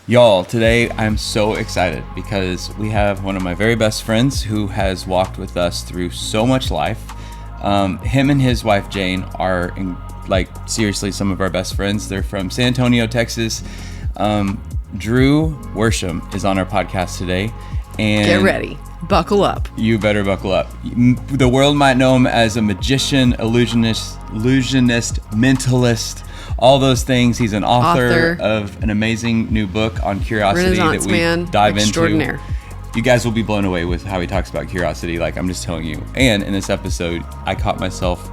Y'all, today I'm so excited because we have one of my very best friends who has walked with us through so much life. Him and his wife Jane are seriously some of our best friends. They're from San Antonio, Texas. Drew Worsham is on our podcast today. And get ready. Buckle up. You better buckle up. The world might know him as a magician, illusionist, mentalist, all those things. He's an author of an amazing new book on curiosity that we dive into. You guys will be blown away with how he talks about curiosity. Like, I'm just telling you. And in this episode, I caught myself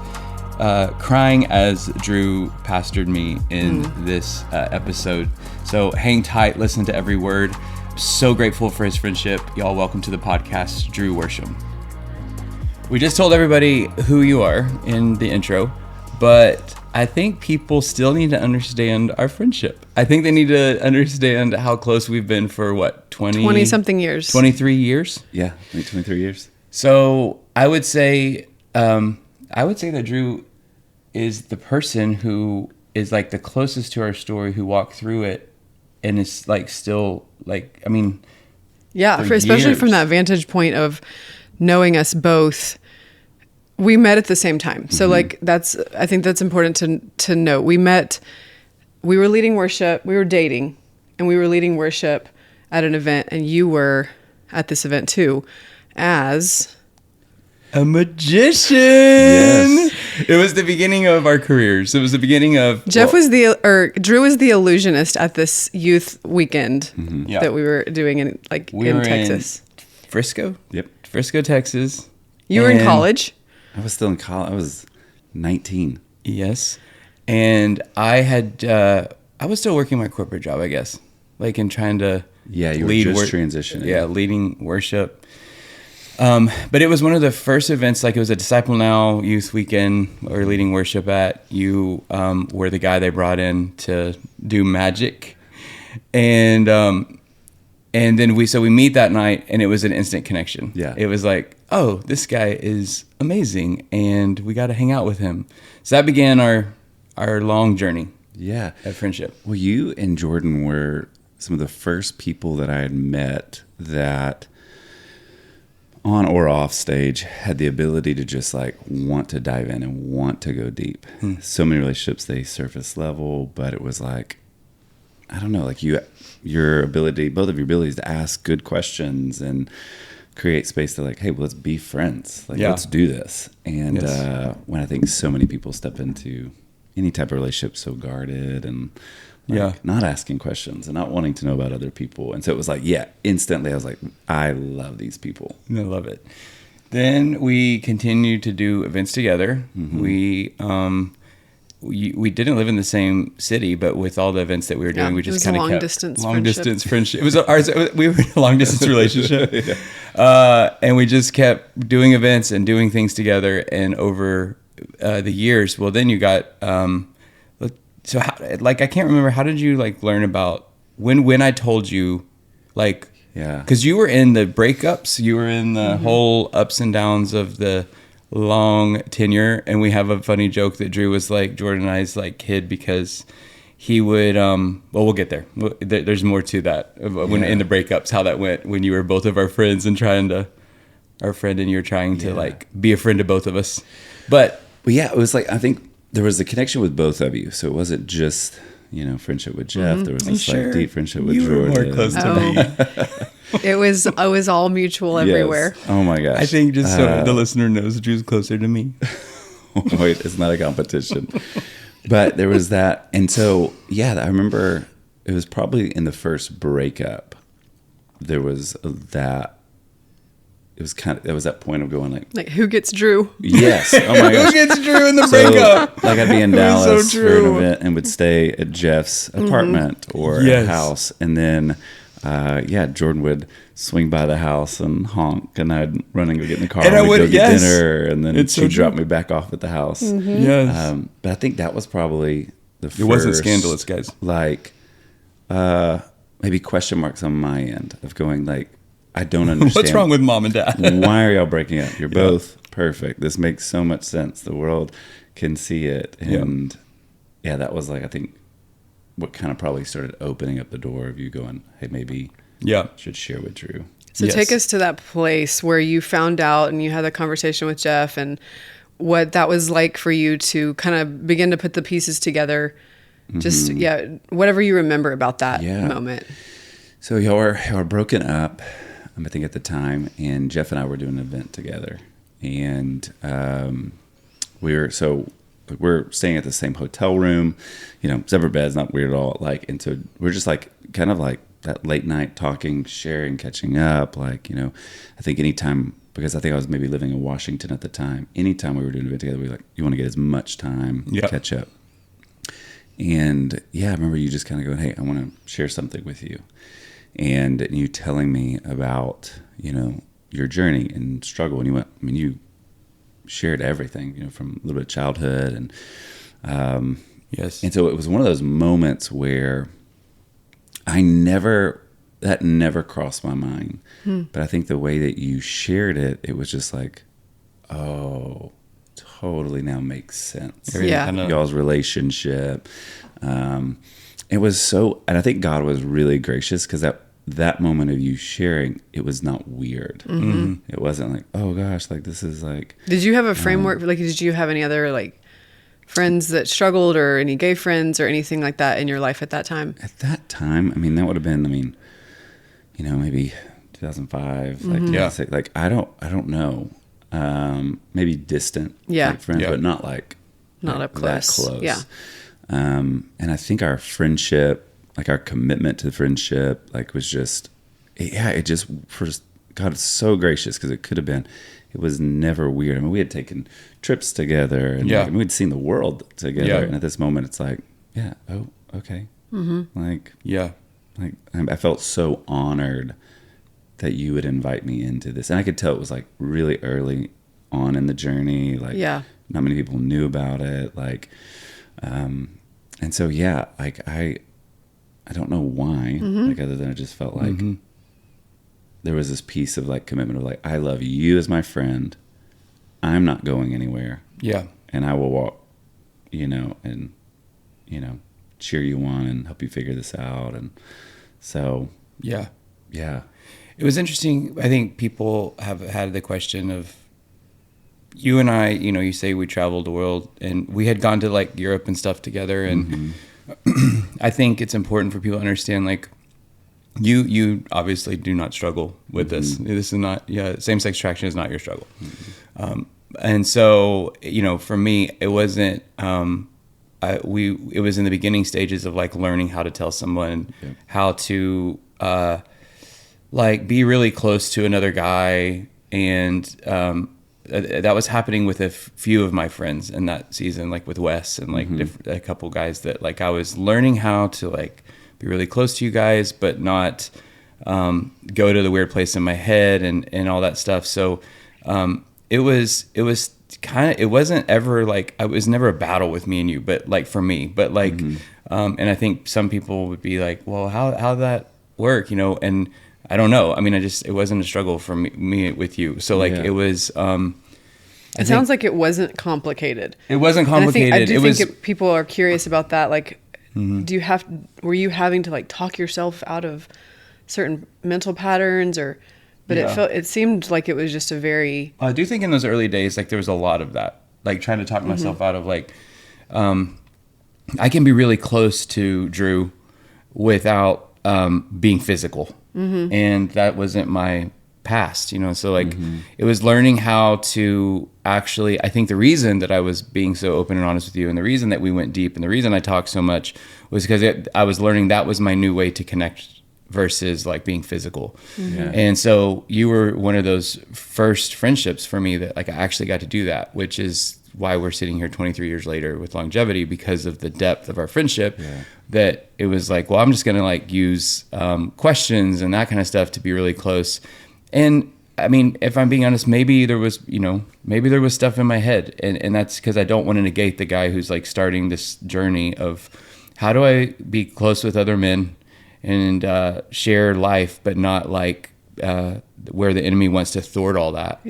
crying as Drew pastored me in this episode. So hang tight, listen to every word. So grateful for his friendship. Y'all, welcome to the podcast, Drew Worsham. We just told everybody who you are in the intro, but I think people still need to understand our friendship. I think they need to understand how close we've been for 20 something years. 23 years? Yeah, 23 years. So I would say that Drew is the person who is like the closest to our story, who walked through it and is like still like, I mean, yeah, especially from that vantage point of knowing us both. We met at the same time. So I think that's important to note. We were leading worship, we were dating, and we were leading worship at an event, and you were at this event too as a magician. Yes. It was the beginning of our careers. It was the beginning of Drew was the illusionist at this youth weekend that we were doing in Texas. Frisco? Yep. Frisco, Texas. You were in college? I was still in college. I was 19. Yes. And I was still working my corporate job, I guess. Like in trying to lead transitioning. Yeah, leading worship. But it was one of the first events, like it was a Disciple Now youth weekend or leading worship at. You were the guy they brought in to do magic. And then we meet that night, and it was an instant connection. Yeah. It was like, oh, this guy is amazing, and we got to hang out with him. So that began our long journey. Yeah. Of friendship. Well, you and Jordan were some of the first people that I had met that on or off stage had the ability to just like want to dive in and want to go deep. So many relationships, they surface level, but it was like, I don't know, like both of your abilities to ask good questions and create space to like, hey, well, let's be friends. Like, let's do this. And when I think so many people step into any type of relationship so guarded and not asking questions and not wanting to know about other people. And so it was like, instantly I was like, I love these people. I love it. Then we continued to do events together. We didn't live in the same city, but with all the events that we were doing, we just kind of kept long distance friendship. It was we were in a long distance relationship, and we just kept doing events and doing things together. And over the years, well, then you got so how, like I can't remember, how did you like learn about when I told you, like, because you were in the breakups, you were in the whole ups and downs of the long tenure, and we have a funny joke that Drew was like Jordan and I's like kid, because he would we'll get there. There's more to that when in the breakups, how that went when you were both of our friends and our friend and you're trying to like be a friend to both of us. But it was like, I think there was a connection with both of you, so it wasn't just friendship with Jeff. There was this like deep friendship with Jordan. You were more close to me. It was all mutual everywhere. Yes. Oh my gosh! I think just so the listener knows, Drew's closer to me. Wait, it's not a competition. But there was that, and so I remember it was probably in the first breakup. There was that. It was that point of going like who gets Drew? Yes. Oh my gosh. Who gets Drew in the breakup? Like I'd be in Dallas for an event and would stay at Jeff's apartment or at house, and then Jordan would swing by the house and honk, and I'd run and go get in the car and I would go get dinner, and then she'd drop me back off at the house. Yes. But I think that was probably the first. It wasn't scandalous, guys. Like maybe question marks on my end of going like, I don't understand. What's wrong with mom and dad? Why are y'all breaking up? You're both perfect. This makes so much sense. The world can see it. And that was like, I think what kind of probably started opening up the door of you going, hey, maybe should share with Drew. So take us to that place where you found out and you had a conversation with Jeff, and what that was like for you to kind of begin to put the pieces together. Just, whatever you remember about that moment. So y'all were broken up, I think at the time, and Jeff and I were doing an event together. And we're staying at the same hotel room, separate beds, not weird at all. Like, and so we're just like, kind of like that late night talking, sharing, catching up. Like, I think anytime, because I think I was maybe living in Washington at the time, anytime we were doing an event together, we were like, you want to get as much time to catch up. And I remember you just kind of going, hey, I want to share something with you. And you telling me about, your journey and struggle. And you shared everything, from a little bit of childhood. And and so it was one of those moments where that never crossed my mind. But I think the way that you shared it, it was just like, oh, totally now makes sense. Y'all's relationship. It was so, and I think God was really gracious, because that moment of you sharing, it was not weird. It wasn't like, oh gosh, like this is like. Did you have a framework? Did you have any other friends that struggled, or any gay friends or anything like that in your life at that time? At that time, that would have been, maybe 2005. I don't know. Maybe distant friends, but not not up close. That close. And I think our friendship, our commitment to the friendship, was just, God is so gracious, because it could have been, it was never weird. We had taken trips together, and we'd seen the world together. And at this moment, it's like, oh, okay. I felt so honored that you would invite me into this. And I could tell it was really early on in the journey. Not many people knew about it. And so, I don't know why, other than I just felt like there was this piece of commitment of I love you as my friend. I'm not going anywhere. And I will walk, and, cheer you on and help you figure this out. And so, it was interesting. I think people have had the question of, you and I, you say we traveled the world, and we had gone to Europe and stuff together. And I think it's important for people to understand, you obviously do not struggle with this. This is not, same-sex attraction is not your struggle. And so, for me, it wasn't, it was in the beginning stages of learning how to tell someone how to, be really close to another guy. And, that was happening with a few of my friends in that season, with Wes and a couple guys that I was learning how to be really close to you guys, but not go to the weird place in my head and all that stuff. So it was kind of, it wasn't ever it was never a battle with me and you, but for me, but and I think some people would be well, how'd that work, and I don't know. it wasn't a struggle for me with you. So it was, it sounds like it wasn't complicated. It wasn't complicated. I do think people are curious about that. Were you having to talk yourself out of certain mental patterns, but it seemed like it was just a very. I do think in those early days, there was a lot of that, trying to talk myself out of I can be really close to Drew without being physical. And that wasn't my past, so it was learning how to actually, I think the reason that I was being so open and honest with you, and the reason that we went deep, and the reason I talked so much, was because I was learning that was my new way to connect versus being physical. And so you were one of those first friendships for me that I actually got to do that, which is why we're sitting here 23 years later with longevity, because of the depth of our friendship. That it was well, I'm just gonna use questions and that kind of stuff to be really close. And if I'm being honest, maybe there was stuff in my head, and that's because I don't want to negate the guy who's starting this journey of how do I be close with other men and share life, but not where the enemy wants to thwart all that.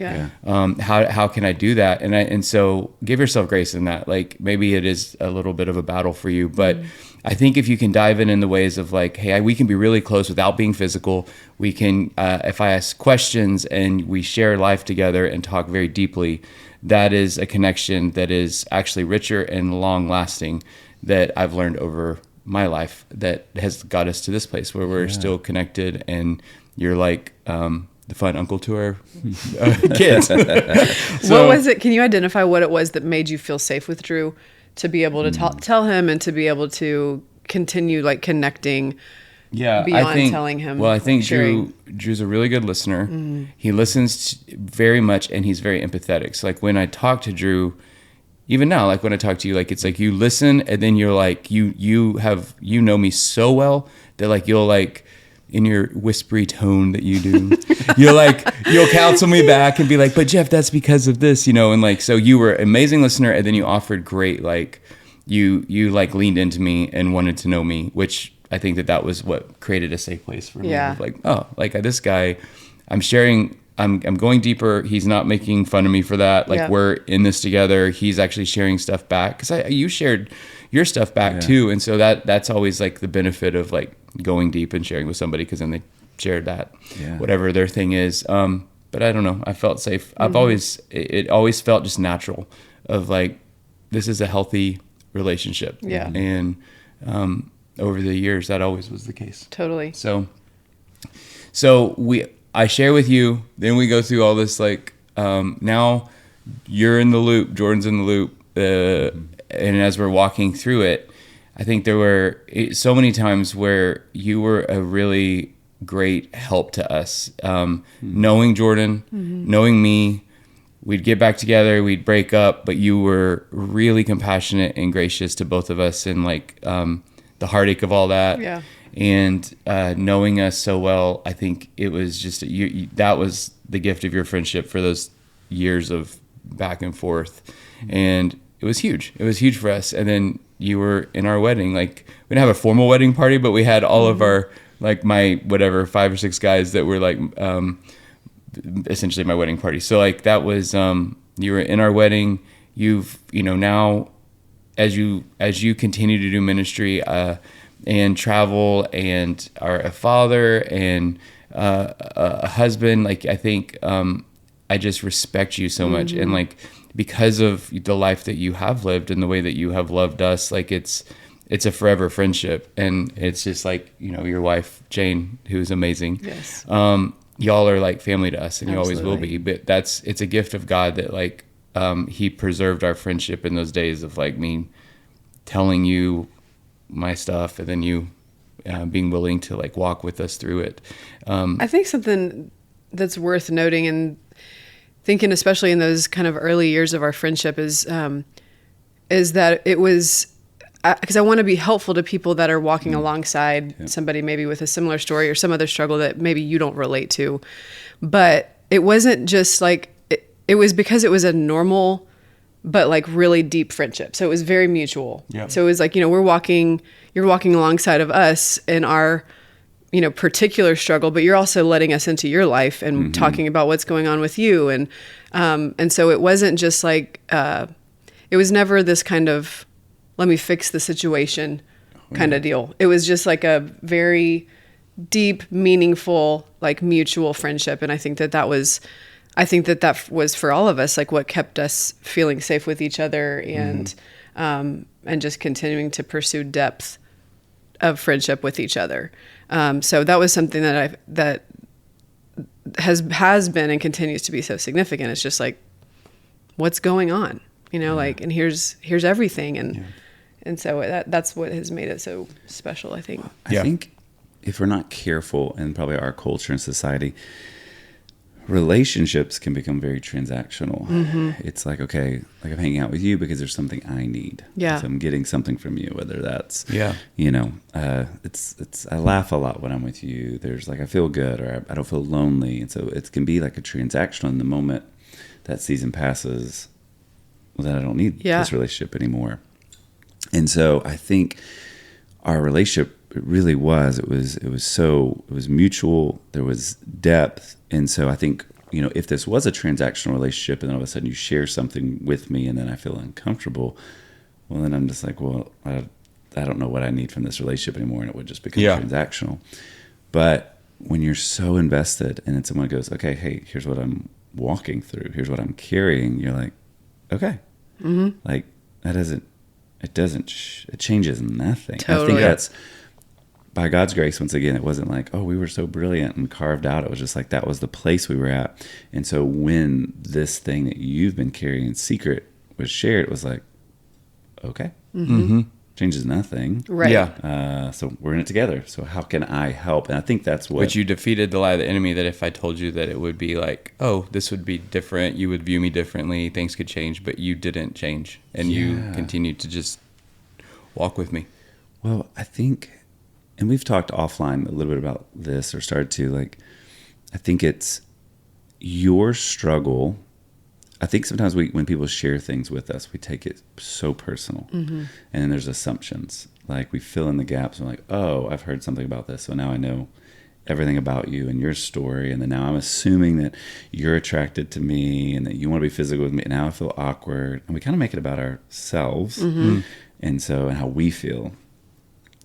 How can I do that? And so give yourself grace in that. Maybe it is a little bit of a battle for you, but I think if you can dive in the ways of like, hey, we can be really close without being physical. We can, if I ask questions and we share life together and talk very deeply, that is a connection that is actually richer and long lasting that I've learned over my life that has got us to this place where we're still connected, and you're like the fun uncle to our kids. So, what was it? Can you identify what it was that made you feel safe with Drew to be able to tell him and to be able to continue like connecting beyond telling him? Well, I think Drew's a really good listener. Mm-hmm. He listens very much, and he's very empathetic. So like when I talk to Drew, even now, like when I talk to you, like it's like you listen, and then you're like you know me so well that like you'll like in your whispery tone that you do, you'll counsel me back and be like, but Jeff, that's because of this, and like so you were an amazing listener, and then you offered great like you like leaned into me and wanted to know me, which I think that was what created a safe place for me. Yeah. Like, oh, like this guy, I'm sharing. I'm going deeper. He's not making fun of me for that. Like we're in this together. He's actually sharing stuff back because you shared your stuff back too, and so that's always like the benefit of like going deep and sharing with somebody, because then they shared that whatever their thing is. But I don't know. I felt safe. Mm-hmm. It always felt just natural of like this is a healthy relationship. Yeah, and over the years that always was the case. Totally. So I share with you, then we go through all this, like, now you're in the loop, Jordan's in the loop, and as we're walking through it, I think there were so many times where you were a really great help to us. Knowing Jordan, knowing me, we'd get back together, we'd break up, but you were really compassionate and gracious to both of us, and like the heartache of all that. Yeah. And knowing us so well, I think it was just that was the gift of your friendship for those years of back and forth, and it was huge. It was huge for us. And then you were in our wedding. Like we didn't have a formal wedding party, but we had all of our like my 5 or 6 guys that were like essentially my wedding party. So like that was you were in our wedding. You've now as you continue to do ministry. And travel and are a father and a husband, like I think I just respect you so much, and like because of the life that you have lived and the way that you have loved us, like it's a forever friendship, and it's just like your wife Jane, who's amazing. Yes. Y'all are like family to us, and you Absolutely. always will be. But it's a gift of God that like He preserved our friendship in those days of like me telling you my stuff, and then you being willing to like walk with us through it. I think something that's worth noting and thinking, especially in those kind of early years of our friendship, is that it was because I want to be helpful to people that are walking alongside somebody maybe with a similar story or some other struggle that maybe you don't relate to. But it wasn't just like it was because it was a normal but like really deep friendship. So it was very mutual. Yeah. So it was like, you're walking alongside of us in our, particular struggle, but you're also letting us into your life and talking about what's going on with you. And so it wasn't just like, it was never this kind of, let me fix the situation kind of deal. It was just like a very deep, meaningful, like mutual friendship. And I think that was for all of us, like what kept us feeling safe with each other and just continuing to pursue depth of friendship with each other. So that was something that has been and continues to be so significant. It's just like, what's going on, like, and here's everything. And so that's what has made it so special, I think. I think if we're not careful, and probably our culture and society, relationships can become very transactional. It's like, okay, like I'm hanging out with you because there's something I need. Yeah. So I'm getting something from you, whether that's, it's, I laugh a lot when I'm with you. There's like, I feel good, or I don't feel lonely. And so it can be like a transactional. In the moment that season passes, well, then I don't need this relationship anymore. And so I think our relationship, it really was, it was mutual. There was depth. And so I think, if this was a transactional relationship and then all of a sudden you share something with me and then I feel uncomfortable, well, then I'm just like, well, don't know what I need from this relationship anymore, and it would just become transactional. But when you're so invested, and then someone goes, okay, hey, here's what I'm walking through, here's what I'm carrying, you're like, okay, like it changes nothing. Totally. I think that's by God's grace. Once again, it wasn't like, oh, we were so brilliant and carved out. It was just like, that was the place we were at. And so when this thing that you've been carrying in secret was shared, it was like, okay, changes nothing. Right. Yeah. So we're in it together. So how can I help? And I think that's what... But you defeated the lie of the enemy, that if I told you that it would be like, oh, this would be different, you would view me differently, things could change, but you didn't change. And you continued to just walk with me. Well, I think, and we've talked offline a little bit about this, or started to, like, I think it's your struggle. I think sometimes when people share things with us, we take it so personal. And then there's assumptions. Like, we fill in the gaps. And we're like, oh, I've heard something about this, so now I know everything about you and your story. And then now I'm assuming that you're attracted to me and that you want to be physical with me. And now I feel awkward. And we kind of make it about ourselves and how we feel,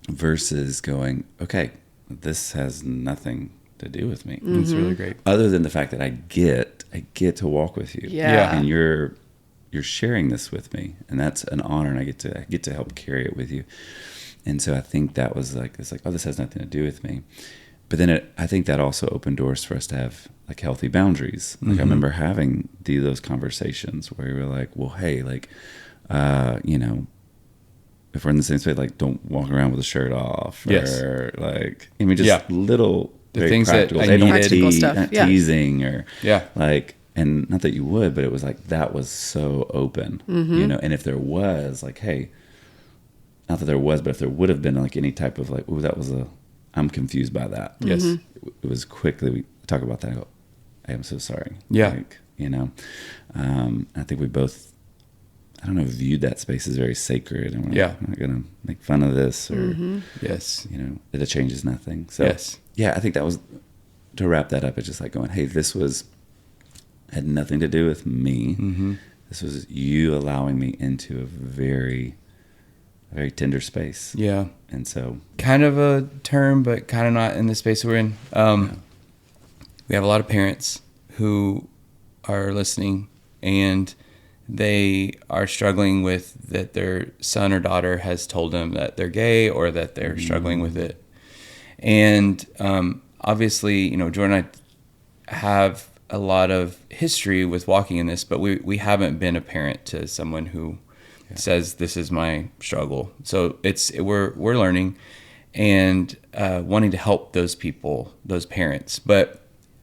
versus going, okay, this has nothing to do with me. It's really great. Other than the fact that I get to walk with you. Yeah. And you're sharing this with me, and that's an honor, and I get to help carry it with you. And so I think that was like, it's like, oh, this has nothing to do with me. But then I think that also opened doors for us to have like healthy boundaries. Like I remember having those conversations where we were like, well, hey, like, if we're in the same space, like, don't walk around with a shirt off, or like, I mean, just little, the things practical. that They don't practical stuff. not teasing, or like, and not that you would, but it was like, that was so open, and if there was like, hey, not that there was, but if there would have been like any type of like, oh, I'm confused by that. Yes. It was quickly, we talk about that. I go, I am so sorry. Yeah. Like, I think we both, I don't know, viewed that space as very sacred. And we're like, I'm not going to make fun of this, or, yes, that it changes nothing. So, I think that was, to wrap that up, it's just like going, hey, had nothing to do with me. This was you allowing me into a very tender space. Yeah. And so, kind of a term, but kind of not in the space we're in. We have a lot of parents who are listening, and they are struggling with that their son or daughter has told them that they're gay, or that they're struggling with it. And obviously, Jourdan and I have a lot of history with walking in this, but we haven't been a parent to someone who says this is my struggle. So we're learning and wanting to help those people, those parents. But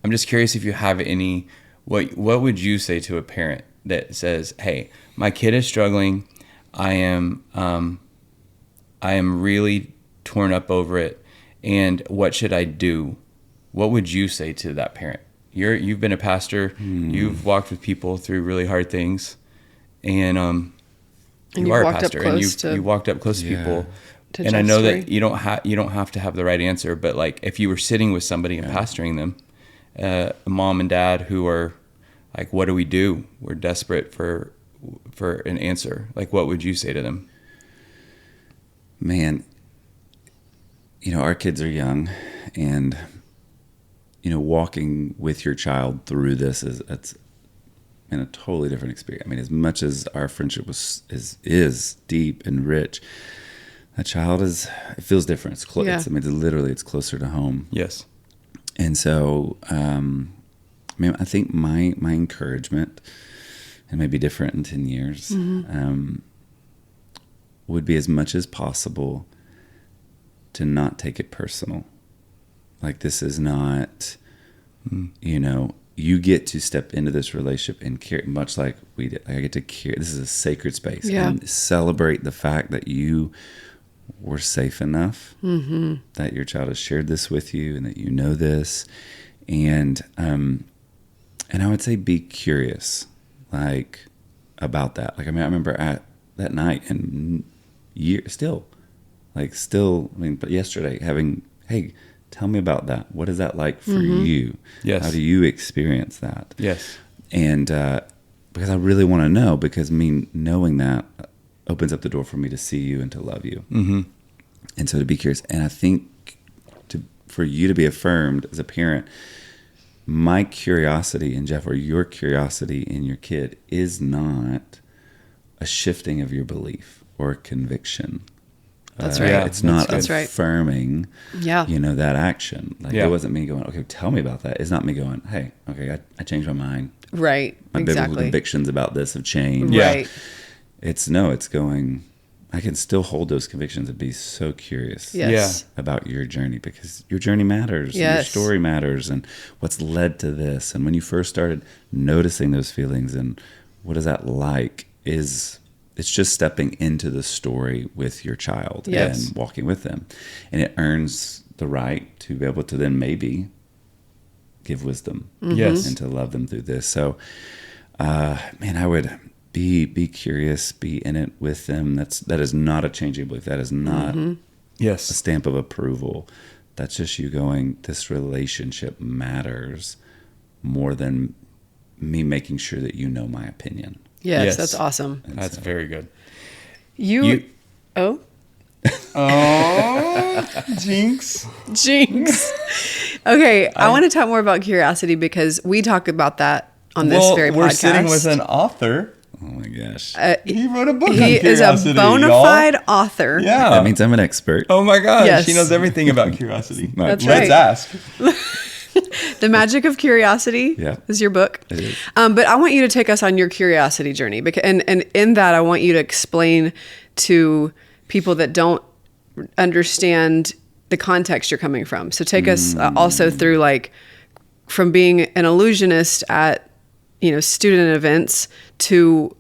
I'm just curious if you have any. What would you say to a parent that says, "Hey, my kid is struggling. I am really torn up over it, and what should I do?" What would you say to that parent? You've been a pastor. You've walked with people through really hard things, and you are a pastor, and you walked up close to people. And I know that you don't have to have the right answer, but like, if you were sitting with somebody and pastoring them, a mom and dad who are like, what do we do? We're desperate for an answer. Like, what would you say to them? Man, our kids are young, and walking with your child through this it's in a totally different experience. I mean, as much as our friendship is deep and rich, a child it feels different. It's close. I mean, it's closer to home. Yes. And so, I think my encouragement, and maybe different in 10 years, would be, as much as possible, to not take it personal. Like, this is not, you get to step into this relationship and care, much like we did. Like, I get to care. This is a sacred space. And celebrate the fact that you were safe enough, that your child has shared this with you, and that you know this. And I would say, be curious, like, about that. Like, I mean, I remember at that night, and but yesterday, having, hey, tell me about that. What is that like for you? Yes. How do you experience that? Yes. And because I really want to know, because knowing that opens up the door for me to see you and to love you. And so to be curious, and I think for you to be affirmed as a parent, my curiosity in Jeff, or your curiosity in your kid, is not a shifting of your belief or conviction. That's right. It's not That's affirming, yeah. That action. It wasn't me going, okay, tell me about that. It's not me going, hey, okay, I changed my mind. Right. My biblical convictions about this have changed. Right. It's going, I can still hold those convictions and be so curious about your journey, because your journey matters. And your story matters, and what's led to this. And when you first started noticing those feelings and what is that like, it's just stepping into the story with your child and walking with them. And it earns the right to be able to then maybe give wisdom and to love them through this. So, I would be curious, be in it with them. That is not a changing belief. That is not a stamp of approval. That's just you going, this relationship matters more than me making sure that you know my opinion. Yes, that's awesome. That's very good. Oh, jinx. Okay, I want to talk more about curiosity, because we talk about that on this very podcast. We're sitting with an author. Oh my gosh. He wrote a book on He is curiosity, a bona fide author. Yeah. That means I'm an expert. Oh my gosh. Yes. He knows everything about curiosity. That's Let's right. ask. The Magic of Curiosity is your book. It is. But I want you to take us on your curiosity journey. And in that, I want you to explain to people that don't understand the context you're coming from. So take us also through, like, from being an illusionist at, student events to,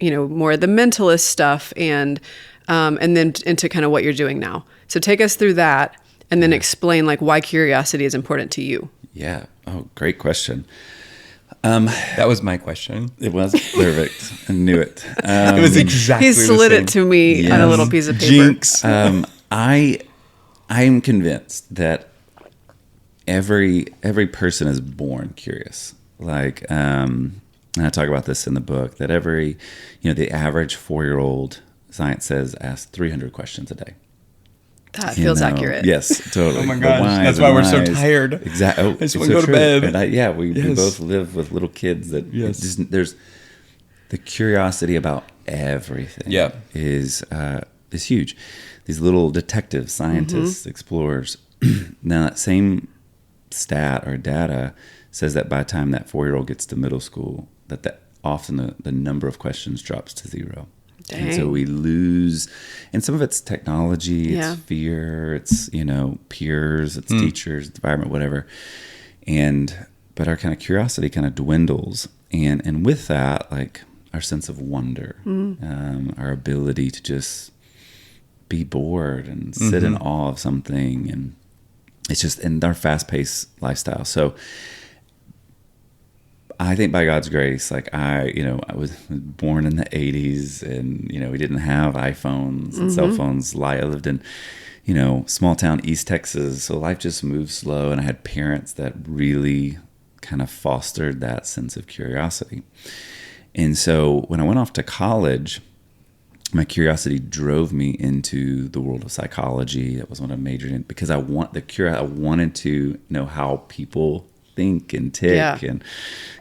more of the mentalist stuff, and then into kind of what you're doing now. So take us through that, and then explain, like, why curiosity is important to you. Yeah. Oh, great question. That was my question. It was perfect. I knew it. It was exactly He slid the same. it to me on a little piece of paper. Jinx. I am convinced that every person is born curious. Like, and I talk about this in the book, that the average 4-year-old, science says, asks 300 questions a day. That feels accurate. Yes, totally. Oh my gosh, that's why we're so tired. Exactly. I just want to go to bed. And we both live with little kids that there's the curiosity about everything. Is huge. These little detectives, scientists, explorers. Now that same stat or data says that by the time that 4-year-old gets to middle school, that often the number of questions drops to 0. Dang. And so we lose, and some of it's technology, it's fear, it's, peers, it's teachers, environment, whatever. But our kind of curiosity kind of dwindles. And with that, like, our sense of wonder, our ability to just be bored and sit in awe of something. And it's just in our fast-paced lifestyle. So I think by God's grace, like, I was born in the 80s, and, we didn't have iPhones and cell phones. I lived in, small town East Texas. So life just moved slow, and I had parents that really kind of fostered that sense of curiosity. And so when I went off to college, my curiosity drove me into the world of psychology. That was what I majored in, because I wanted to know how people think and tick and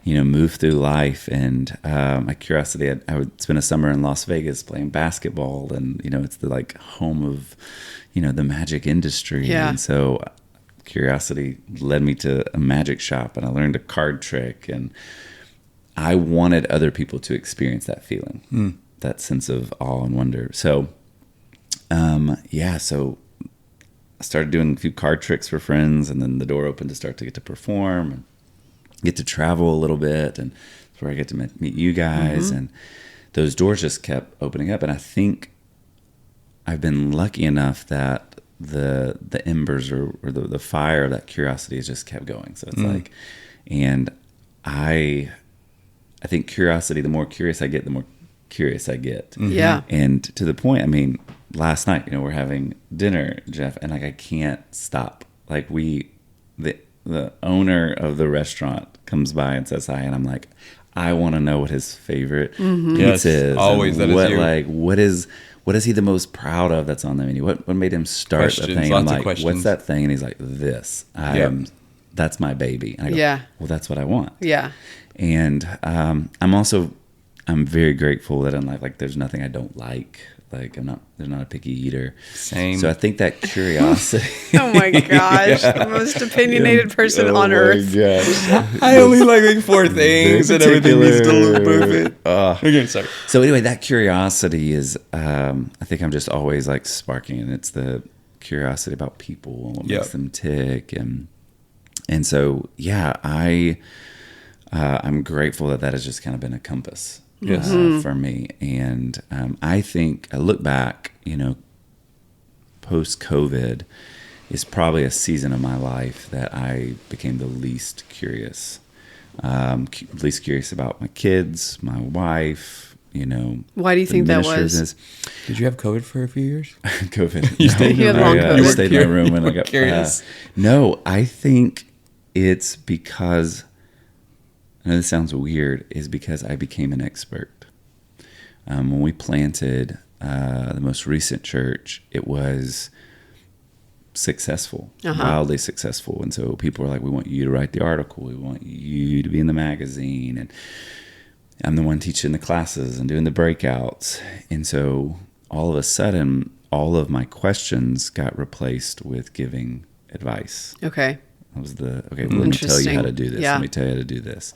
move through life. And my curiosity, I would spend a summer in Las Vegas playing basketball, and it's the, like, home of the magic industry. And so curiosity led me to a magic shop, and I learned a card trick, and I wanted other people to experience that feeling, that sense of awe and wonder. So so I started doing a few card tricks for friends, and then the door opened to start to get to perform and get to travel a little bit. And that's where I get to meet you guys. And those doors just kept opening up. And I think I've been lucky enough that the embers or the fire of that curiosity has just kept going. So it's like, and I think curiosity, the more curious I get, the more curious I get. Yeah. And to the point, last night, we're having dinner, Jeff, and, like, I can't stop. Like, the owner of the restaurant comes by and says hi, and I'm like, I want to know what his favorite pizza is. Always. That is you. what is he the most proud of that's on the menu? What made him start Questions, the thing? lots I'm of like, questions. what's that thing? And he's like, this. That's my baby. And I go, well, that's what I want. Yeah. And I'm very grateful that I'm like there's nothing I don't like. Like there's not a picky eater. Same. So I think that curiosity. Oh my gosh, the most opinionated person on earth. I only like 4 things and everything needs to look perfect. Okay, sorry. So anyway, that curiosity is, I think I'm just always like sparking, and it's the curiosity about people and what makes them tick, and so I'm grateful that has just kind of been a compass. For me. And I think I look back, post-COVID is probably a season of my life that I became the least curious. Least curious about my kids, my wife, Why do you think that was? Did you have COVID for a few years? COVID. You had long COVID. I stayed in my room when I got curious. No, I think it's because... I know this sounds weird, is because I became an expert. When we planted the most recent church, it was successful, wildly successful. And so people were like, we want you to write the article. We want you to be in the magazine. And I'm the one teaching the classes and doing the breakouts. And so all of a sudden, all of my questions got replaced with giving advice. Okay. That was let me tell you how to do this. Yeah. Let me tell you how to do this.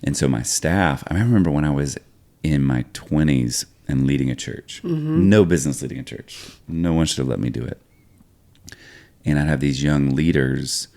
And so my staff, I remember when I was in my 20s and leading a church, no business leading a church. No one should have let me do it. And I'd have these young leaders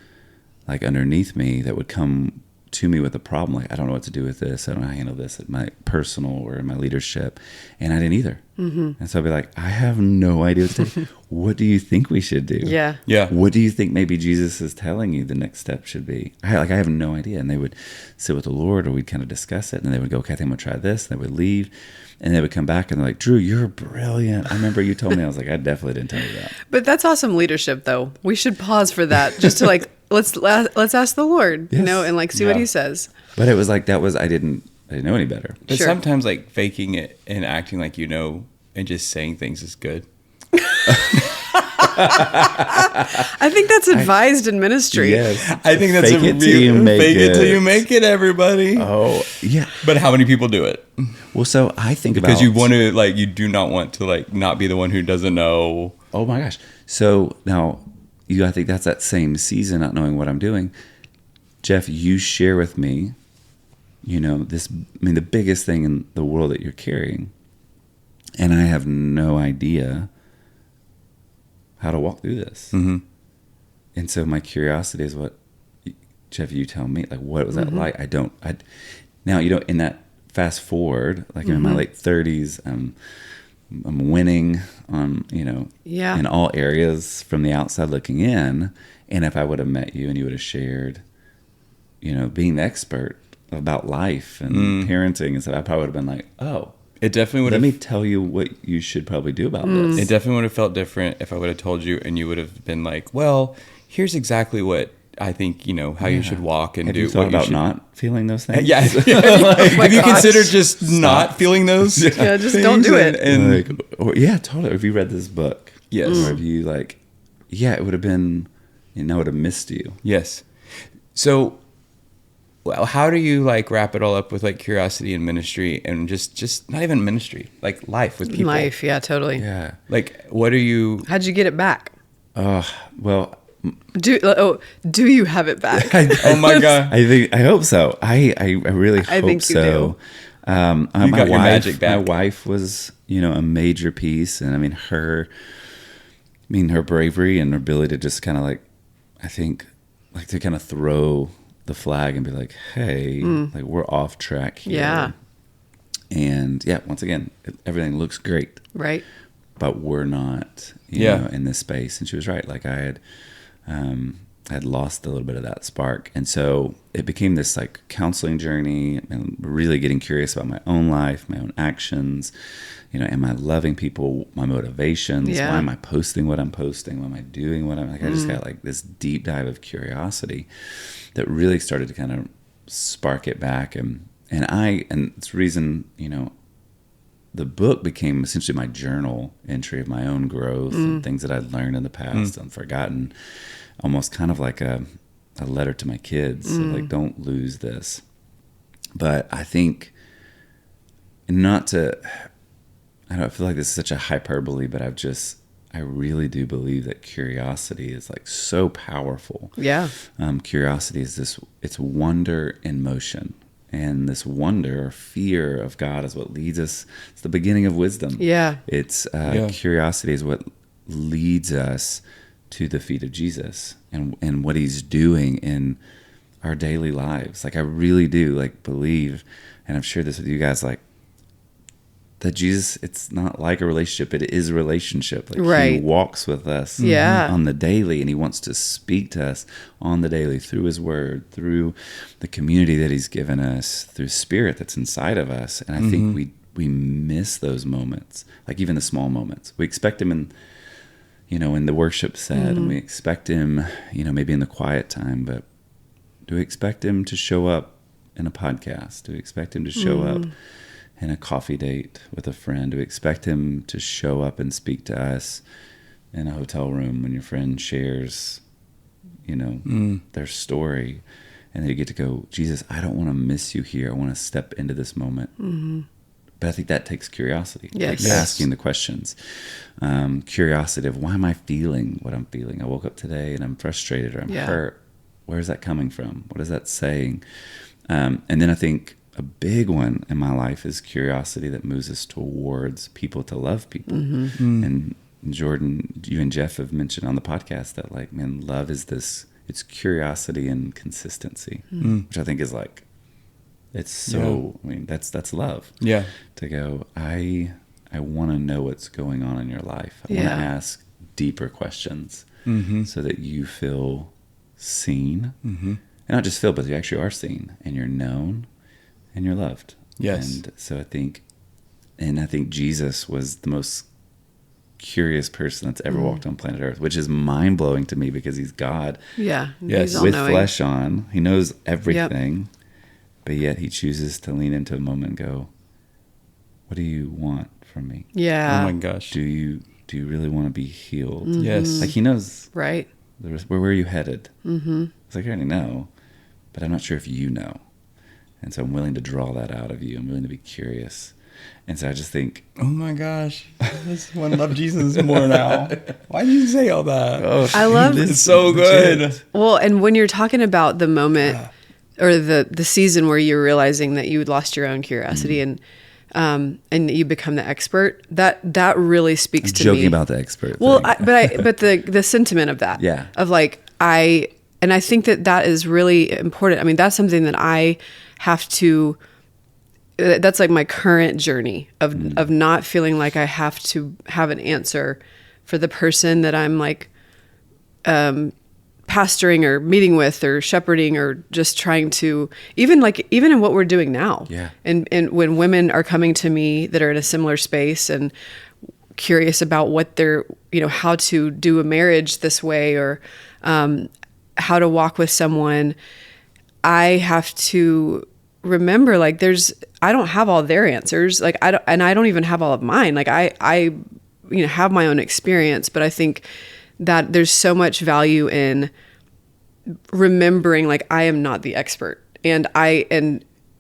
like underneath me that would come to me with a problem. Like, I don't know what to do with this. I don't know how to handle this at my personal or in my leadership. And I didn't either. And so I'd be like, I have no idea what to do. What do you think we should do? Yeah. What do you think maybe Jesus is telling you the next step should be? I have no idea. And they would sit with the Lord, or we'd kind of discuss it. And they would go, okay, I think I'm going to try this. And they would leave. And they would come back and they're like, Drew, you're brilliant. I remember you told me. I was like, I definitely didn't tell you that. But that's awesome leadership, though. We should pause for that just to let's ask the Lord, and see what he says. But it was like, I didn't know any better. But sometimes like faking it and acting like and just saying things is good. I think that's advised in ministry. Yes. I think that's fake it till you make it. Fake it till you make it, everybody. Oh, yeah. But how many people do it? Well, so I think because you want to you do not want to not be the one who doesn't know. Oh my gosh. So now I think that's that same season, not knowing what I'm doing. Jeff, you share with me, the biggest thing in the world that you're carrying, and I have no idea how to walk through this. And so my curiosity is Jeff, you tell me, what was that like? Now, in that fast forward, I'm in my late 30s, I'm winning on, in all areas from the outside looking in. And if I would have met you and you would have shared, being the expert about life and parenting and stuff, I probably would have been like, oh, it definitely would. Let me tell you what you should probably do about this. It definitely would have felt different if I would have told you and you would have been like, well, here's exactly what I think, how you should walk and have do. You thought about not feeling those things? Yeah. Have you considered just not feeling those? Yeah, just don't do it. Totally. If you read this book, yes. Or if you it would have been, I would have missed you. Yes. So, how do you wrap it all up with curiosity and ministry and just not even ministry, life with people? Life, yeah, totally. Yeah. What are you? How'd you get it back? Well. Do you have it back? Oh my God! I hope so. I really hope think so. You do. My wife was a major piece, and her bravery and her ability to just kind of I think to kind of throw the flag and be like, hey, we're off track here. Yeah. And once again, everything looks great, right? But we're not, in this space. And she was right. I had lost a little bit of that spark. And so it became this counseling journey and really getting curious about my own life, my own actions. Am I loving people, my motivations? Yeah. Why am I posting what I'm posting? Why am I doing what I'm I just got this deep dive of curiosity that really started to kind of spark it back. And it's the reason, the book became essentially my journal entry of my own growth and things that I'd learned in the past and forgotten, almost kind of like a letter to my kids. So like, don't lose this. But I think I feel like this is such a hyperbole, but I really do believe that curiosity is like so powerful. Yeah. Curiosity is it's wonder in motion. And this wonder or fear of God is what leads us. It's the beginning of wisdom. Yeah. It's curiosity is what leads us to the feet of Jesus and what he's doing in our daily lives. Like, I really do like believe, and I've shared this with you guys, like, that Jesus, it's not like a relationship, it is a relationship. Like, right. He walks with us on the daily, and he wants to speak to us on the daily through his word, through the community that he's given us, through spirit that's inside of us. And I think we miss those moments, like even the small moments. We expect him in the worship set, and we expect him, maybe in the quiet time, but do we expect him to show up in a podcast? Do we expect him to show up in a coffee date with a friend? Do we expect him to show up and speak to us in a hotel room when your friend shares, their story, and then you get to go, Jesus, I don't want to miss you here. I want to step into this moment. But I think that takes curiosity, like asking the questions, curiosity of, why am I feeling what I'm feeling? I woke up today and I'm frustrated or I'm hurt. Where's that coming from? What is that saying? And then I think a big one in my life is curiosity that moves us towards people to love people. And Jourdan, you and Jeff have mentioned on the podcast that, like, man, love is it's curiosity and consistency, which I think is like, it's so, I mean, that's love. Yeah. To go, I want to know what's going on in your life. I want to ask deeper questions so that you feel seen. And not just feel, but you actually are seen and you're known and you're loved. Yes. And so I think Jesus was the most curious person that's ever walked on planet Earth, which is mind blowing to me because he's God. Yeah. Yes. With flesh on. He knows everything, but yet he chooses to lean into a moment and go, what do you want from me? Yeah. Oh my gosh. Do you really want to be healed? Yes. Like, he knows. Right. Where are you headed? It's like, I already know, but I'm not sure if you know. And so I'm willing to draw that out of you. I'm willing to be curious. And so I just think, oh my gosh, I just want to love Jesus more now. Why did you say all that? Oh, I love it. It's so good. Well, and when you're talking about the moment or the season where you're realizing that you lost your own curiosity and you become the expert, that really speaks to me. Joking about the expert. Well, but the sentiment of that, of like, I think that is really important. I mean, that's something that I have to. That's like my current journey of not feeling like I have to have an answer for the person that I'm like pastoring or meeting with or shepherding or just trying to even in what we're doing now. Yeah. And when women are coming to me that are in a similar space and curious about what they're, how to do a marriage this way or how to walk with someone, I have to remember, like, I don't have all their answers. Like, I don't even have all of mine. Like, I have my own experience, but I think that there's so much value in remembering, like, I am not the expert. And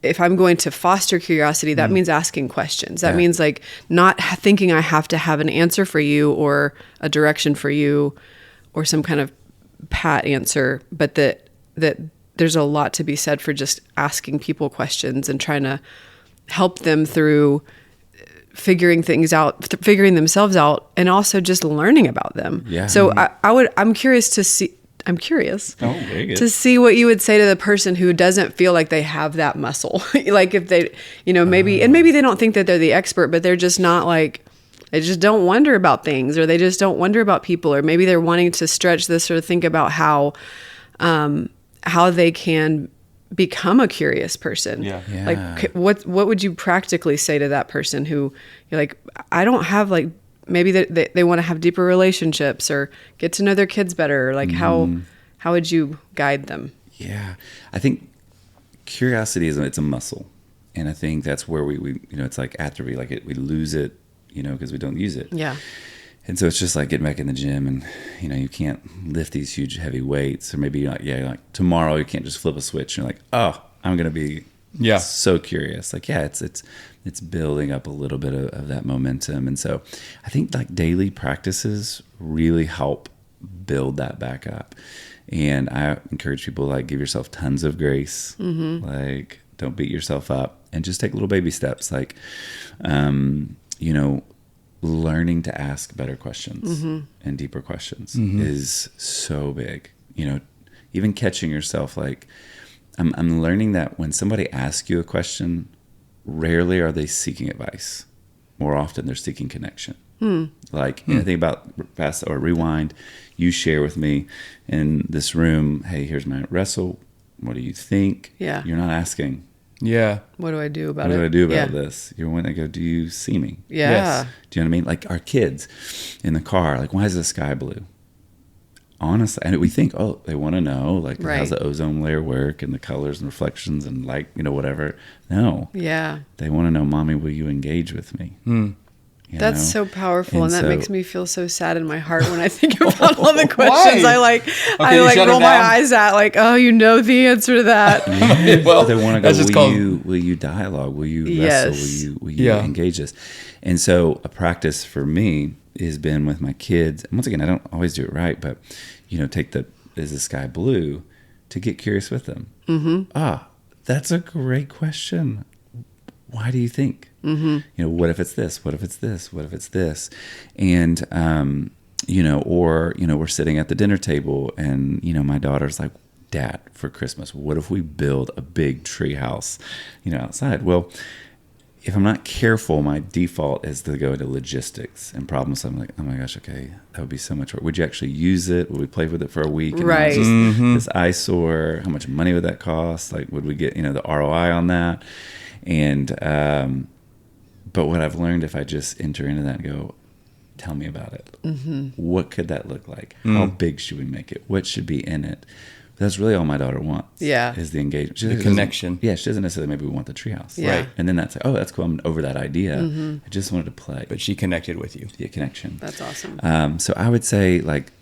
if I'm going to foster curiosity, that means asking questions. That means, like, not thinking I have to have an answer for you or a direction for you or some kind of pat answer, but that there's a lot to be said for just asking people questions and trying to help them through figuring things out, figuring themselves out, and also just learning about them. Yeah. So I'm curious to see what you would say to the person who doesn't feel like they have that muscle. Like, if they, maybe they don't think that they're the expert, but they're just not, like, they just don't wonder about things, or they just don't wonder about people, or maybe they're wanting to stretch this or think about how they can become a curious person. Yeah. Like, what would you practically say to that person who you're like, I don't have, like, maybe they want to have deeper relationships or get to know their kids better. Like, how would you guide them? Yeah. I think curiosity it's a muscle, And I think that's where we it's like atrophy, like we lose it, because we don't use it. Yeah. And so it's just like getting back in the gym, and you can't lift these huge heavy weights, or maybe like tomorrow you can't just flip a switch and you're like, oh, I'm gonna be so curious. Like it's building up a little bit of that momentum. And so I think like daily practices really help build that back up. And I encourage people, like, give yourself tons of grace. Like, don't beat yourself up, and just take little baby steps. Like, learning to ask better questions and deeper questions is so big. Even catching yourself, like, I'm learning that when somebody asks you a question, rarely are they seeking advice. More often, they're seeking connection. Like, think about fast or rewind. You share with me in this room, hey, here's my wrestle. What do you think? Yeah. You're not asking. Yeah. What do I do about it? What do I do about this? You're when they go, do you see me? Yeah. Yes. Do you know what I mean? Like our kids in the car, like, why is the sky blue? Honestly, and we think, oh, they want to know, like, how's the ozone layer work and the colors and reflections and light, whatever. No. Yeah. They want to know, Mommy, will you engage with me? That's so powerful, and that makes me feel so sad in my heart when I think about all the questions I roll my eyes at, like, oh, the answer to that. Well, they want to go, will you dialogue? Will you wrestle? Will you engage us? And so a practice for me has been with my kids. And once again, I don't always do it right, but, take is the sky blue, to get curious with them. That's a great question. Why do you think? What if it's this? What if it's this? What if it's this? And, we're sitting at the dinner table and, my daughter's like, Dad, for Christmas, what if we build a big tree house, outside? Well, if I'm not careful, my default is to go into logistics and problem solving. Like, oh my gosh, okay, that would be so much work. Would you actually use it? Would we play with it for a week? And right. This eyesore, how much money would that cost? Like, would we get, the ROI on that? And, but what I've learned, if I just enter into that and go, tell me about it. What could that look like? How big should we make it? What should be in it? That's really all my daughter wants. Yeah. Is the engagement. The connection. Yeah, she doesn't necessarily maybe want the treehouse. Yeah. Right. And then that's like, oh, that's cool. I'm over that idea. I just wanted to play. But she connected with you. Yeah, connection. That's awesome. So I would say, like,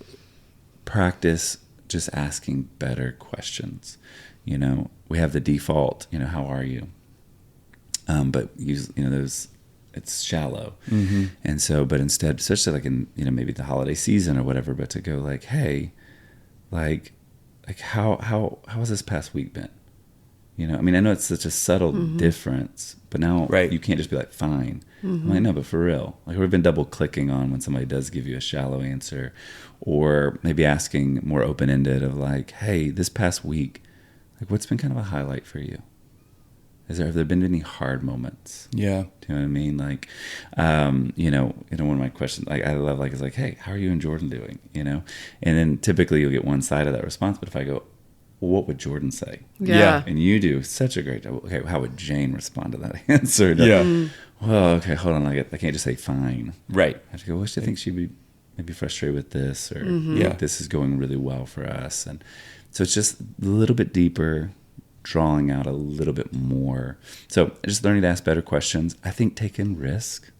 practice just asking better questions. We have the default, how are you? But use, those, it's shallow. And so, but instead, especially like in, maybe the holiday season or whatever, but to go like, hey, like how has this past week been? I mean, I know it's such a subtle difference, but now you can't just be like, fine. I'm like, no, but for real, like, we've been double clicking on when somebody does give you a shallow answer, or maybe asking more open-ended of like, hey, this past week, like, what's been kind of a highlight for you? Have there been any hard moments? Yeah. Do you know what I mean? Like, one of my questions, like, I love, like, is like, hey, how are you and Jourdan doing? And then typically you'll get one side of that response. But if I go, well, what would Jourdan say? Yeah. And you do such a great job. Okay, how would Jane respond to that answer? Well, okay, hold on. I can't just say fine. Right. I have to go, well, do you think she'd be maybe frustrated with this? Or, this is going really well for us. And so it's just a little bit deeper, drawing out a little bit more. So just learning to ask better questions. I think taking risk.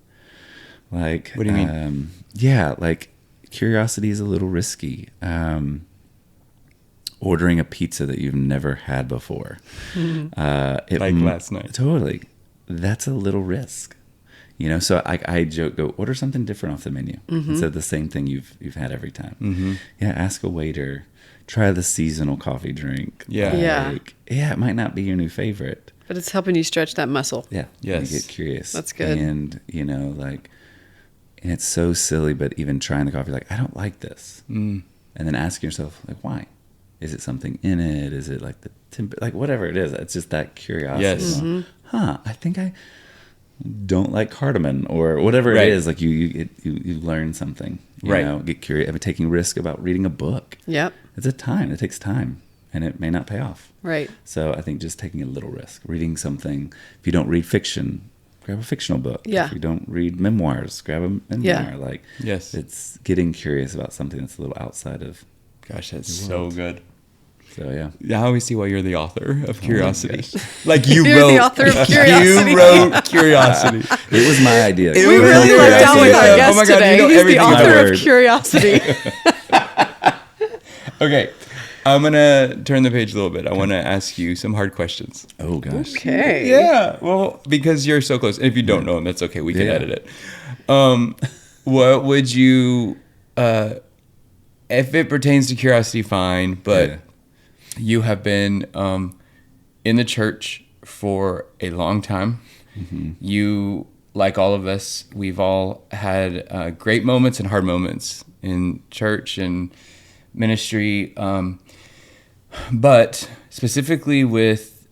Like, what do you mean? Like, curiosity is a little risky. Ordering a pizza that you've never had before. Like last night. Totally. That's a little risk. So I joke, go order something different off the menu instead of the same thing you've had every time. Ask a waiter. Try the seasonal coffee drink. It might not be your new favorite, but it's helping you stretch that muscle. Yeah. Yes. You get curious. That's good. And, and it's so silly, but even trying the coffee, like, I don't like this. And then asking yourself, like, why? Is it something in it? Is it like the like whatever it is? It's just that curiosity. Yes. I think I don't like cardamom or whatever it is. Like you learn something. You get curious. I mean, taking risk about reading a book. Yep. It's it takes time, and it may not pay off. Right. So I think just taking a little risk, reading something. If you don't read fiction, grab a fictional book. Yeah. If you don't read memoirs, grab a memoir. Like, it's getting curious about something that's a little outside of. Gosh, that's so good. So yeah. Now we see why you're the author of Curiosity. Like you You're wrote the author of Curiosity. You wrote Curiosity. It was my idea. We really lucked out with our guest today. You know He's the author of of Curiosity. Okay. I'm going to turn the page a little bit. I want to ask you some hard questions. Oh, gosh. Okay. Yeah. Well, because you're so close. If you don't know him, that's okay. We can edit it. What would you, if it pertains to curiosity, fine. But you have been in the church for a long time. Mm-hmm. You, like all of us, we've all had great moments and hard moments in church and ministry. But specifically with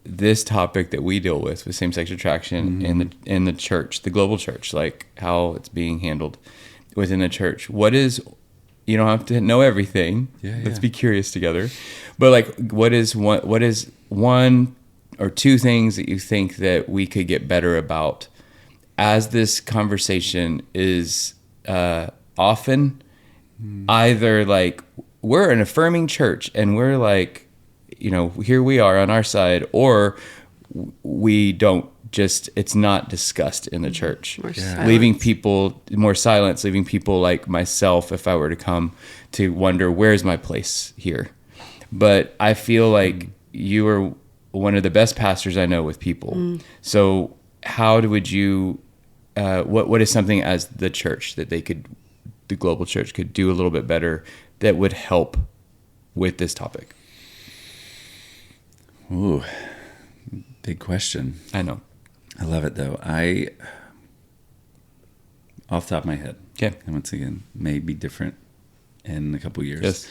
this topic that we deal with same-sex attraction in the church, the global church, like how it's being handled within the church. What is, you don't have to know everything. Let's be curious together. But like, what is one or two things that you think that we could get better about as this conversation is often either like, we're an affirming church and we're like, here we are on our side, or we don't it's not discussed in the church. Leaving people more silence, leaving people like myself, if I were to come, to wonder, where's my place here? But I feel like you are one of the best pastors I know with people. So how would you, what is something as the church that the global church could do a little bit better that would help with this topic? Ooh, big question. I know. I love it though. Off the top of my head, and once again, may be different in a couple years. Yes.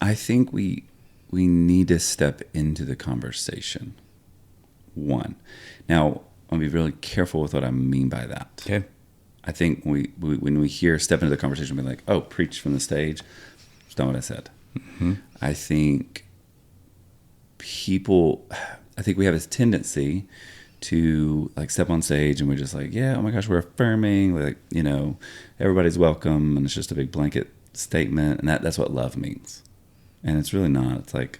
I think we need to step into the conversation. One. Now, I'll be really careful with what I mean by that. Okay. I think when we hear step into the conversation, we're like, oh, preach from the stage. That's not what I said. Mm-hmm. I think we have this tendency to like step on stage and we're just like, yeah, oh my gosh, we're affirming, like, everybody's welcome, and it's just a big blanket statement, and that's what love means. And it's really not. It's like,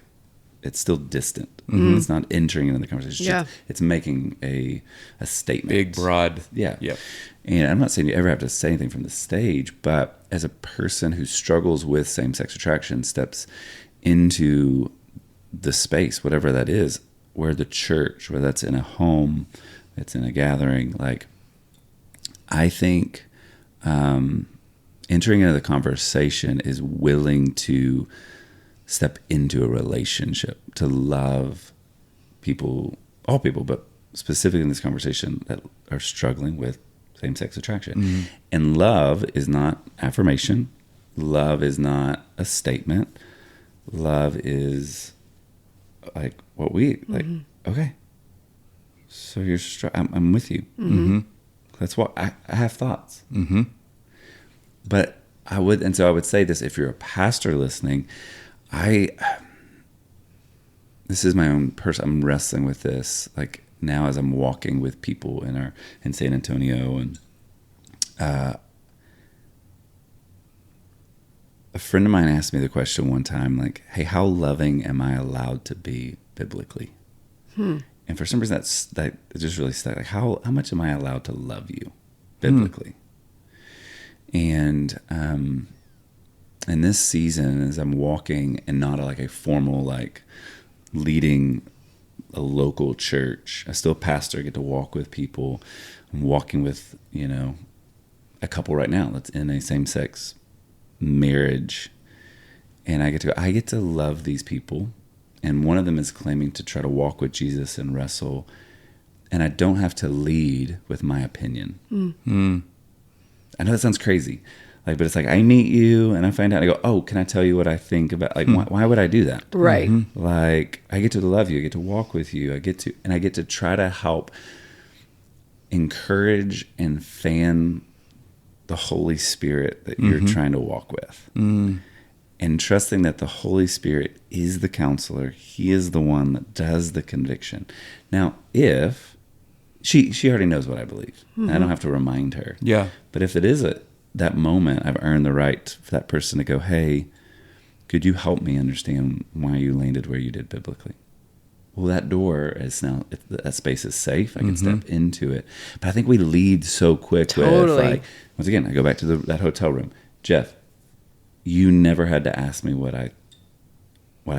it's still distant. Mm-hmm. It's not entering into the conversation. It's making a statement. Big, broad. Yeah. Yep. And I'm not saying you ever have to say anything from the stage, but as a person who struggles with same-sex attraction steps into the space, whatever that is, where the church, whether that's in a home, it's in a gathering, like, I think entering into the conversation is willing to step into a relationship, to love people, all people, but specifically in this conversation that are struggling with same-sex attraction. Mm-hmm. And love is not affirmation. Love is not a statement. Love is like what we like. Okay, so you're I'm with you. Mm-hmm. That's what I have thoughts. Mm-hmm. But I would say this: if you're a pastor listening, this is my own person. I'm wrestling with this like now as I'm walking with people in San Antonio, and a friend of mine asked me the question one time, like, hey, how loving am I allowed to be biblically? And for some reason that just really stuck. Like, how much am I allowed to love you biblically? And in this season, as I'm walking, and not like a formal like leading a local church, I still pastor, I get to walk with people. I'm walking with a couple right now that's in a same-sex marriage, and I get to love these people, and one of them is claiming to try to walk with Jesus and wrestle, and I don't have to lead with my opinion. I know that sounds crazy, like, but it's like I meet you and I find out, and I go, oh, can I tell you what I think about, like, why would I do that? Right. Like, I get to love you, I get to walk with you, I get to try to help encourage and fan the Holy Spirit that you're trying to walk with. And trusting that the Holy Spirit is the counselor. He is the one that does the conviction. Now, if she already knows what I believe, I don't have to remind her. Yeah. But if it is that moment, I've earned the right for that person to go, hey, could you help me understand why you landed where you did biblically? Well, that door is now, if that space is safe, I can step into it. But I think we lead so quick with, like, once again, I go back to that hotel room. Jeff, you never had to ask me what I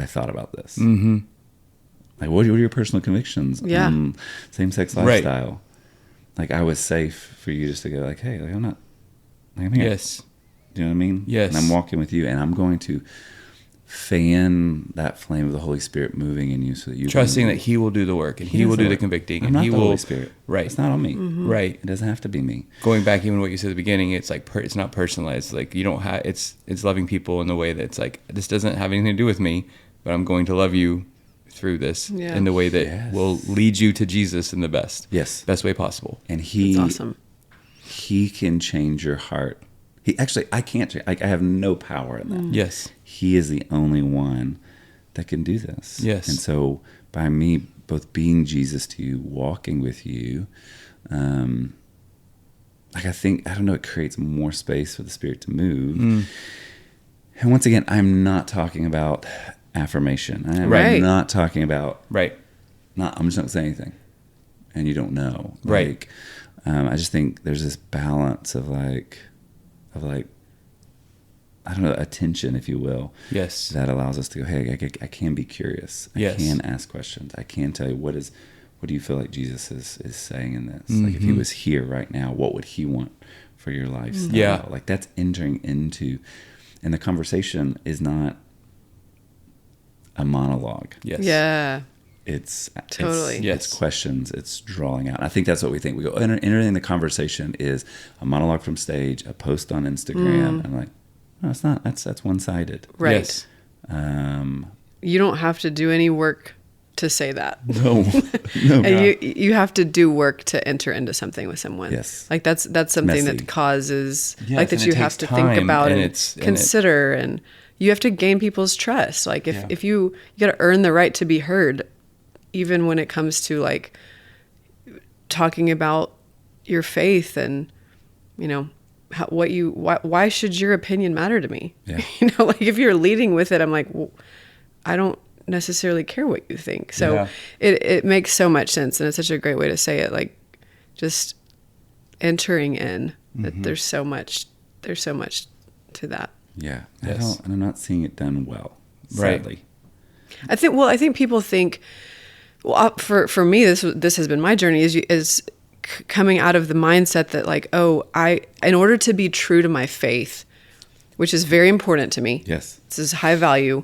thought about this. Mm-hmm. Like, what are your personal convictions on same-sex lifestyle? Like, I was safe for you just to go, like, hey, like, I'm here. Yes. Do you know what I mean? Yes. And I'm walking with you, and I'm going to fan that flame of the Holy Spirit moving in you so that you trusting that He will do the work and He will do the convicting. I'm and He the will. Holy Spirit. Right. It's not on me. Mm-hmm. Right. It doesn't have to be me. Going back even what you said at the beginning, it's like it's not personalized. Like you don't have it's loving people in the way that it's like this doesn't have anything to do with me, but I'm going to love you through this in the way that will lead you to Jesus in the best way possible. And That's awesome. He can change your heart. I can't. I have no power in that. Yes. He is the only one that can do this. Yes. And so by me both being Jesus to you, walking with you, like I don't know, it creates more space for the Spirit to move. And once again, I'm not talking about affirmation. I'm not talking about I'm just not going to say anything, and you don't know. Right. Like, I just think there's this balance of like I don't know, attention, if you will. Yes. That allows us to go, hey, I can be curious. I can ask questions. I can tell you what do you feel like Jesus is saying in this? Like if He was here right now, what would He want for your lifestyle? Yeah. Like that's entering into, and the conversation is not a monologue. Yes. Yeah. It's totally. It's questions. It's drawing out. I think that's what we think. We go entering the conversation is a monologue from stage, a post on Instagram. I'm like, no, it's not. That's one-sided. Right. Yes. You don't have to do any work to say that. No. And you have to do work to enter into something with someone. Yes. Like that's something Messy. that causes yes, that you have to think about and consider and you have to gain people's trust. Like if you got to earn the right to be heard, even when it comes to like talking about your faith and, you know, why should your opinion matter to me? Yeah. You know, like if you're leading with it, I'm like, well, I don't necessarily care what you think. So it makes so much sense. And it's such a great way to say it. Like just entering in that there's so much to that. Yeah. Yes. I'm not seeing it done well, sadly. I think people think, well, for me, this has been my journey is coming out of the mindset that like, in order to be true to my faith, which is very important to me. Yes. This is high value.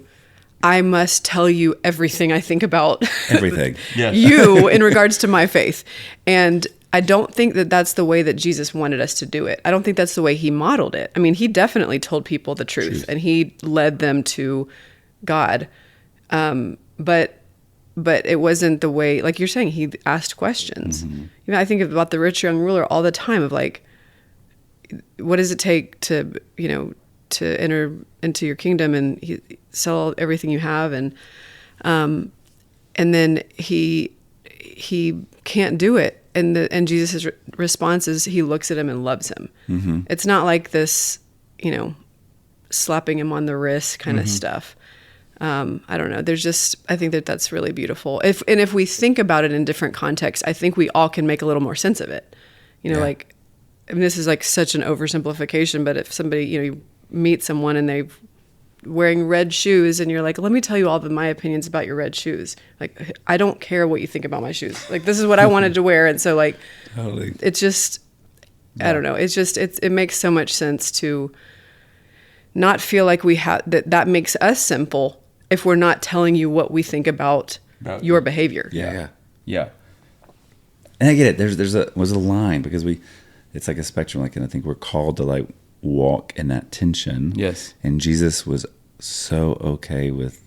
I must tell you everything I think about everything you in regards to my faith. And I don't think that that's the way that Jesus wanted us to do it. I don't think that's the way He modeled it. I mean, He definitely told people the truth. And He led them to God. But it wasn't the way, like you're saying, He asked questions. You know, I think about the rich young ruler all the time of like, what does it take to, you know, to enter into your kingdom and sell everything you have. And then he can't do it. And Jesus' response is He looks at him and loves him. Mm-hmm. It's not like this, you know, slapping him on the wrist kind of stuff. I don't know. I think that's really beautiful. If we think about it in different contexts, I think we all can make a little more sense of it. You know, like, I mean, this is like such an oversimplification, but if somebody, you know, you meet someone and they're wearing red shoes and you're like, let me tell you all my opinions about your red shoes. Like, I don't care what you think about my shoes. Like, this is what I wanted to wear. And so like, totally. It's just, I don't know. It's just, it makes so much sense to not feel like we have that makes us simple if we're not telling you what we think about your behavior. Yeah. And I get it. There's a line because it's like a spectrum. Like, and I think we're called to like walk in that tension. Yes. And Jesus was so okay with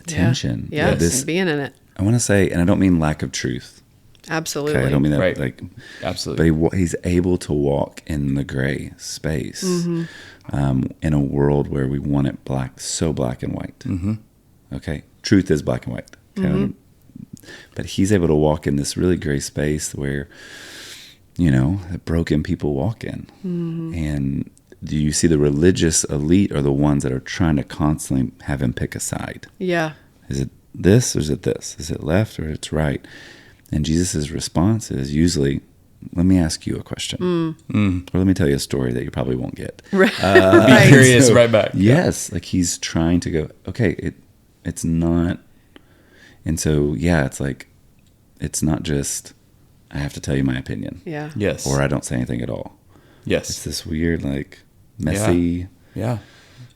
tension. Yeah. Yes. Being in it. I want to say, and I don't mean lack of truth. Absolutely. Okay, I don't mean that like absolutely. But he's able to walk in the gray space in a world where we want it so black and white. Mm-hmm. Okay, truth is black and white. Okay? But he's able to walk in this really gray space where, you know, that broken people walk in, and do you see the religious elite are the ones that are trying to constantly have him pick a side? Yeah. Is it this or is it this? Is it left or it's right? And Jesus' response is usually, let me ask you a question. Or let me tell you a story that you probably won't get. Right. Be curious, so, right back. Yes. Like he's trying to go, okay, it's not. And so, yeah, it's like, it's not just, I have to tell you my opinion. Yeah. Yes. Or I don't say anything at all. Yes. It's this weird, like, messy. Yeah.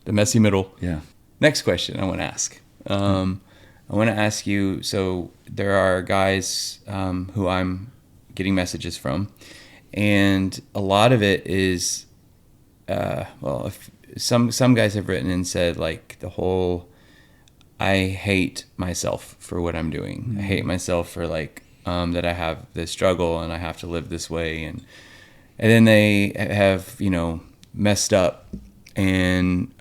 The messy middle. Yeah. Next question I want to ask. I want to ask you, so there are guys who I'm getting messages from, and a lot of it is, if some guys have written and said, like, the whole, I hate myself for what I'm doing. Mm-hmm. I hate myself for, like, that I have this struggle and I have to live this way. And then they have, messed up and,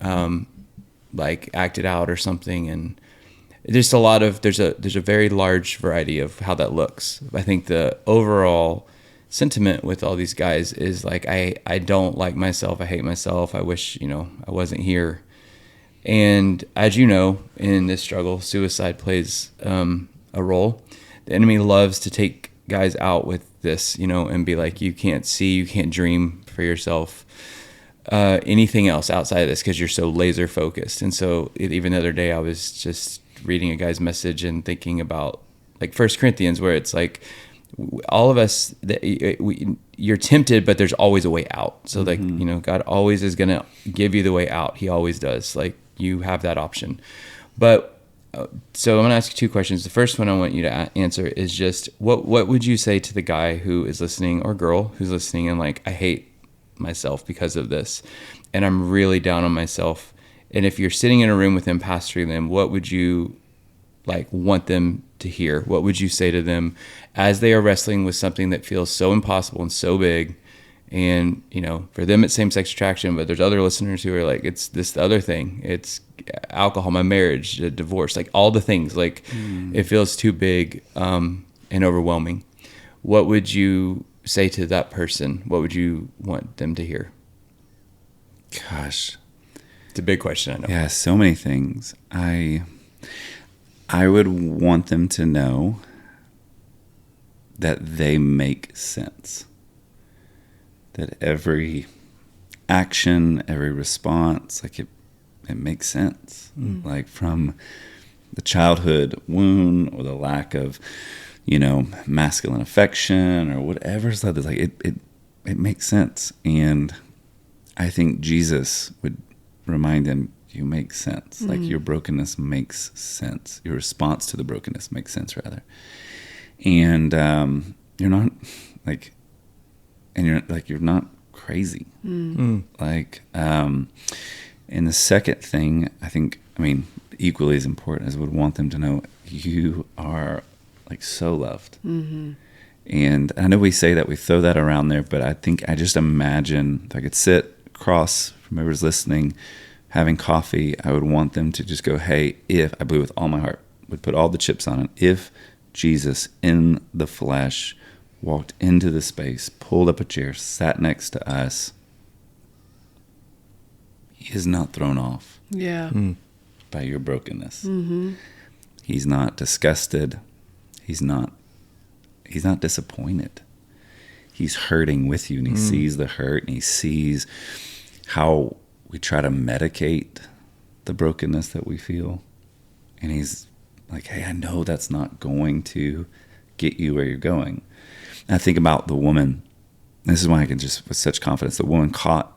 like, acted out or something. And just there's a very large variety of how that looks. I think the overall sentiment with all these guys is like, I don't like myself. I hate myself. I wish, I wasn't here. And as you know, in this struggle, suicide plays a role. The enemy loves to take guys out with this, and be like, you can't see, you can't dream for yourself anything else outside of this because you're so laser focused. And so even the other day, I was just reading a guy's message and thinking about, like, 1 Corinthians, where it's like, all of us, you're tempted, but there's always a way out. So, like, God always is going to give you the way out. He always does. Like, you have that option. But so I'm going to ask you two questions. The first one I want you to answer is just, what would you say to the guy who is listening, or girl who's listening, and like, I hate myself because of this, and I'm really down on myself. And if you're sitting in a room with them, pastoring them, what would you, like, want them to hear? What would you say to them as they are wrestling with something that feels so impossible and so big? And, for them, it's same-sex attraction, but there's other listeners who are like, it's this other thing. It's alcohol, my marriage, a divorce, like all the things. Like, it feels too big and overwhelming. What would you say to that person? What would you want them to hear? Gosh. It's a big question, I know. Yeah, so many things. I would want them to know that they make sense. That every action, every response, like it makes sense. Like, from the childhood wound or the lack of, masculine affection or whatever's left, like it makes sense. And I think Jesus would remind them, you make sense. Like, your brokenness makes sense. Your response to the brokenness makes sense, rather. And you're not like, and you're not crazy. Like, and the second thing, equally as important, is I would want them to know you are, like, so loved. And I know we say that, we throw that around there, but I just imagine if I could sit across from whoever's listening, having coffee, I would want them to just go, hey, if, I believe with all my heart, would put all the chips on it, if Jesus in the flesh walked into the space, pulled up a chair, sat next to us, he is not thrown off by your brokenness. He's not disgusted. He's not disappointed. He's hurting with you, and he sees the hurt, and he sees how we try to medicate the brokenness that we feel. And he's like, hey, I know that's not going to get you where you're going. And I think about the woman. This is why I can just, with such confidence, the woman caught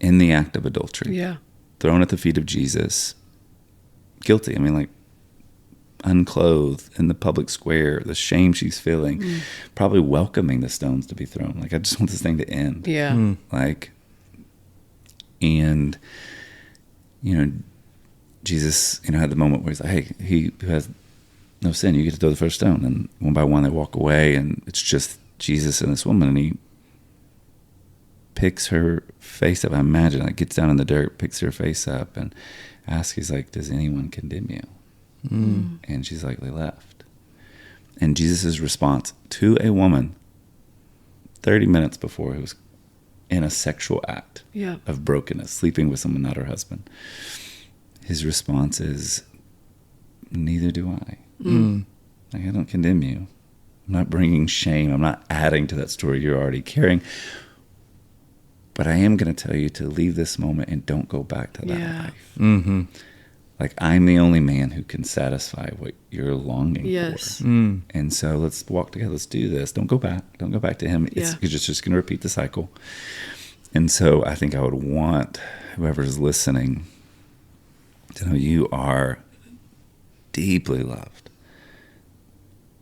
in the act of adultery, thrown at the feet of Jesus, guilty. Like, unclothed in the public square, the shame she's feeling, probably welcoming the stones to be thrown. Like, I just want this thing to end. Like, and, Jesus, had the moment where he's like, hey, he who has no sin, you get to throw the first stone. And one by one they walk away, and it's just Jesus and this woman, and he picks her face up. I imagine, like, gets down in the dirt, picks her face up, and asks, he's like, does anyone condemn you? And she's like, they left. And Jesus' response to a woman 30 minutes before, who was in a sexual act of brokenness, sleeping with someone not her husband, his response is, neither do I. Like, I don't condemn you. I'm not bringing shame. I'm not adding to that story you're already carrying. But I am going to tell you to leave this moment and don't go back to that life. Mm-hmm. Like, I'm the only man who can satisfy what you're longing for. And so let's walk together. Let's do this. Don't go back. Don't go back to him. It's just going to repeat the cycle. And so I think I would want whoever's listening to know you are deeply loved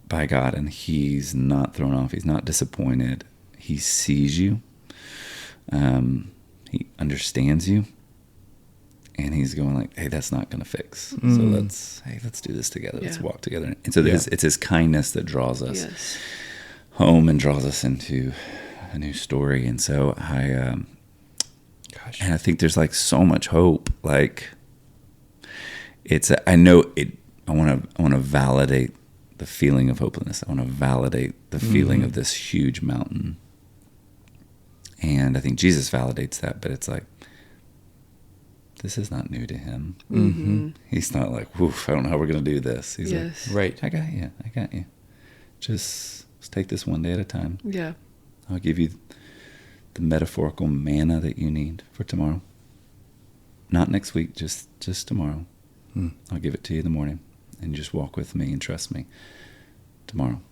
by God, and he's not thrown off. He's not disappointed. He sees you. He understands you. And he's going like, hey, that's not going to fix. So let's do this together. Let's walk together. And so it's his kindness that draws us home and draws us into a new story. And so and I think there's like so much hope. Like I want to validate the feeling of hopelessness. I want to validate the feeling of this huge mountain. And I think Jesus validates that, but it's like, this is not new to him. Mm-hmm. He's not like, woof, I don't know how we're going to do this. He's like, right, I got you. Just let's take this one day at a time. Yeah. I'll give you the metaphorical manna that you need for tomorrow. Not next week, just tomorrow. I'll give it to you in the morning. And just walk with me and trust me tomorrow.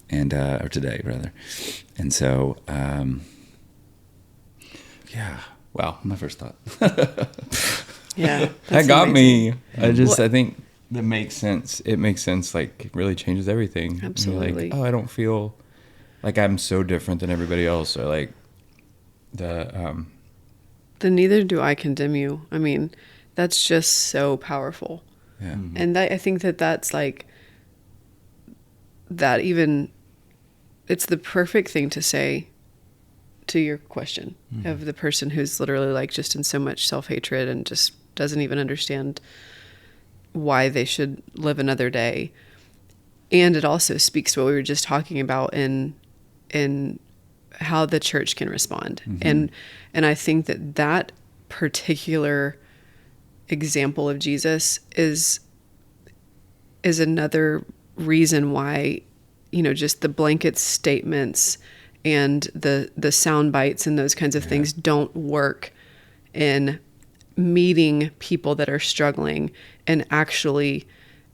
And, or today, rather. And so, wow, my first thought. That got me. I think that makes sense. It makes sense. Like, it really changes everything. Absolutely. Like, I don't feel like I'm so different than everybody else. Or like the neither do I condemn you. I mean, that's just so powerful. Yeah. Mm-hmm. And I think that's like that. Even it's the perfect thing to say to your question of the person who's literally like just in so much self-hatred and just doesn't even understand why they should live another day. And it also speaks to what we were just talking about in how the church can respond. And I think that particular example of Jesus is another reason why, just the blanket statements and the sound bites and those kinds of things don't work in meeting people that are struggling and actually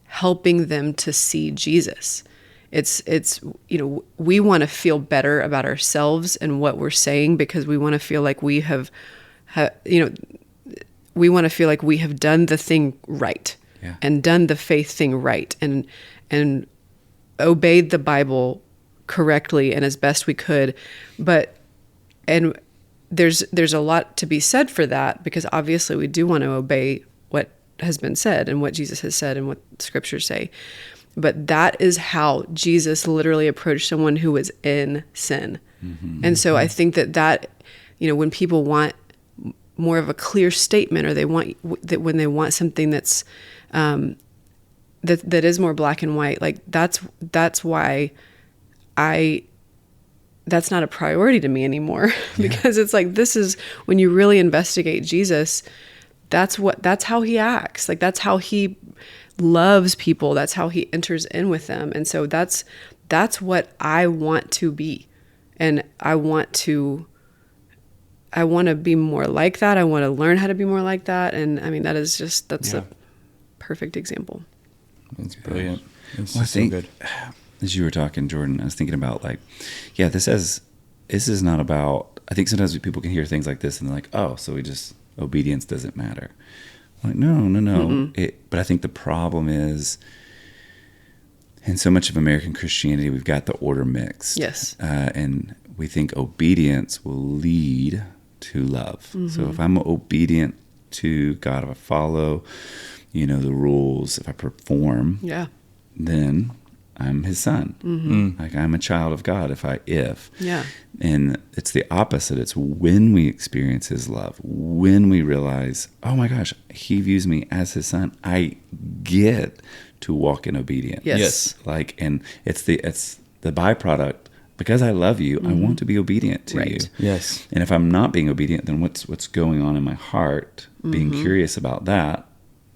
helping them to see Jesus. It's we want to feel better about ourselves and what we're saying because we want to feel like we we want to feel like we have done the thing right and done the faith thing right and obeyed the Bible correctly and as best we could. And there's a lot to be said for that because obviously we do want to obey what has been said and what Jesus has said and what scriptures say. But that is how Jesus literally approached someone who was in sin. And so I think that when people want more of a clear statement, or they want that when they want something that's that is more black and white, like that's why that's not a priority to me anymore because it's like, this is when you really investigate Jesus, that's how he acts. Like, that's how he loves people. That's how he enters in with them. And so that's what I want to be. And I want to be more like that. I want to learn how to be more like that. And I mean, that's a perfect example. It's brilliant. It's so good. As you were talking, Jourdan, I was thinking about this is not about, I think sometimes people can hear things like this and they're like, oh, so obedience doesn't matter. I'm like, no. But I think the problem is, in so much of American Christianity, we've got the order mixed. Yes. And we think obedience will lead to love. So if I'm obedient to God, if I follow, the rules, if I perform, then I'm his son. Like, I'm a child of God and it's the opposite. It's when we experience his love, when we realize, oh my gosh, he views me as his son, I get to walk in obedience. Yes. And it's the byproduct, because I love you, I want to be obedient to you. Yes. And if I'm not being obedient, then what's going on in my heart? Being curious about that.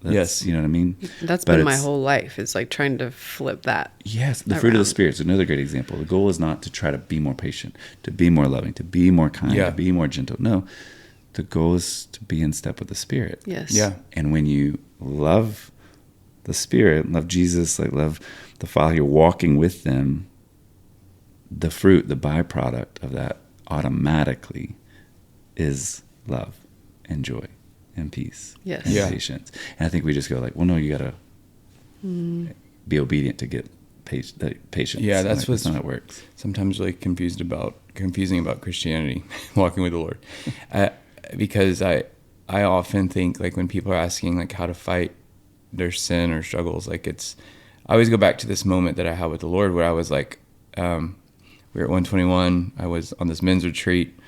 Yes. You know what I mean? That's been my whole life. It's like trying to flip that. Yes. The fruit of the Spirit is another great example. The goal is not to try to be more patient, to be more loving, to be more kind, to be more gentle. No, the goal is to be in step with the Spirit. Yes. Yeah. And when you love the Spirit, love Jesus, like love the Father, you're walking with them, the fruit, the byproduct of that automatically is love and joy and peace and patience. And I think we just go like, well, no, you got to be obedient to get patience. Yeah, that's not how it works. Sometimes really confusing about Christianity, walking with the Lord. Because I often think like when people are asking like how to fight their sin or struggles, like I always go back to this moment that I had with the Lord where I was like, we were at 121, I was on this men's retreat.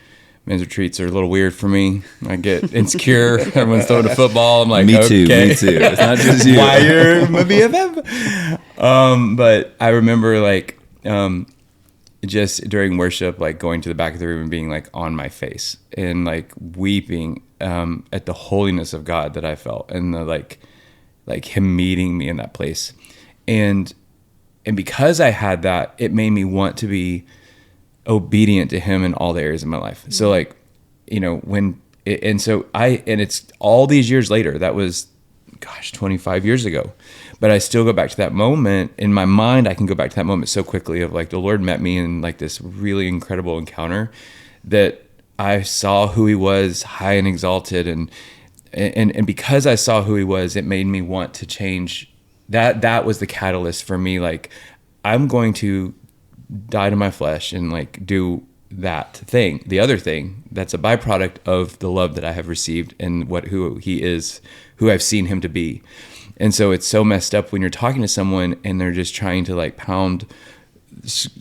Men's retreats are a little weird for me. I get insecure. Everyone's throwing a football. I'm like, me okay. too. It's not just you. Why you're my BFF? But I remember like just during worship, like going to the back of the room and being like on my face and like weeping at the holiness of God that I felt and the like Him meeting me in that place, and because I had that, it made me want to be obedient to Him in all the areas of my life. So like, you know, and it's all these years later, that was 25 years ago, but I still go back to that moment in my mind. I can go back to that moment so quickly of like, the Lord met me in like this really incredible encounter that I saw who He was, high and exalted. And because I saw who He was, it made me want to change. That was the catalyst for me. Like, I'm going to die to my flesh and like do that thing, the other thing that's a byproduct of the love that I have received and who He is, who I've seen Him to be. And so it's so messed up when you're talking to someone and they're just trying to like pound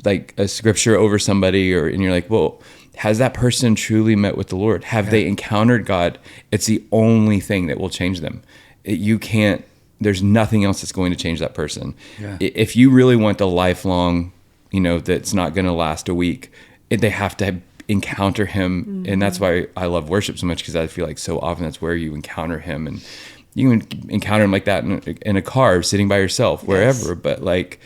like a scripture over somebody, and you're like, well, has that person truly met with the Lord? Have they encountered God? It's the only thing that will change them. There's nothing else that's going to change that person. Yeah. If you really want the lifelong, you know, that's not going to last a week, they have to encounter Him. And that's why I love worship so much, because I feel like so often that's where you encounter Him. And you can encounter Him like that in a car, sitting by yourself, wherever. But like,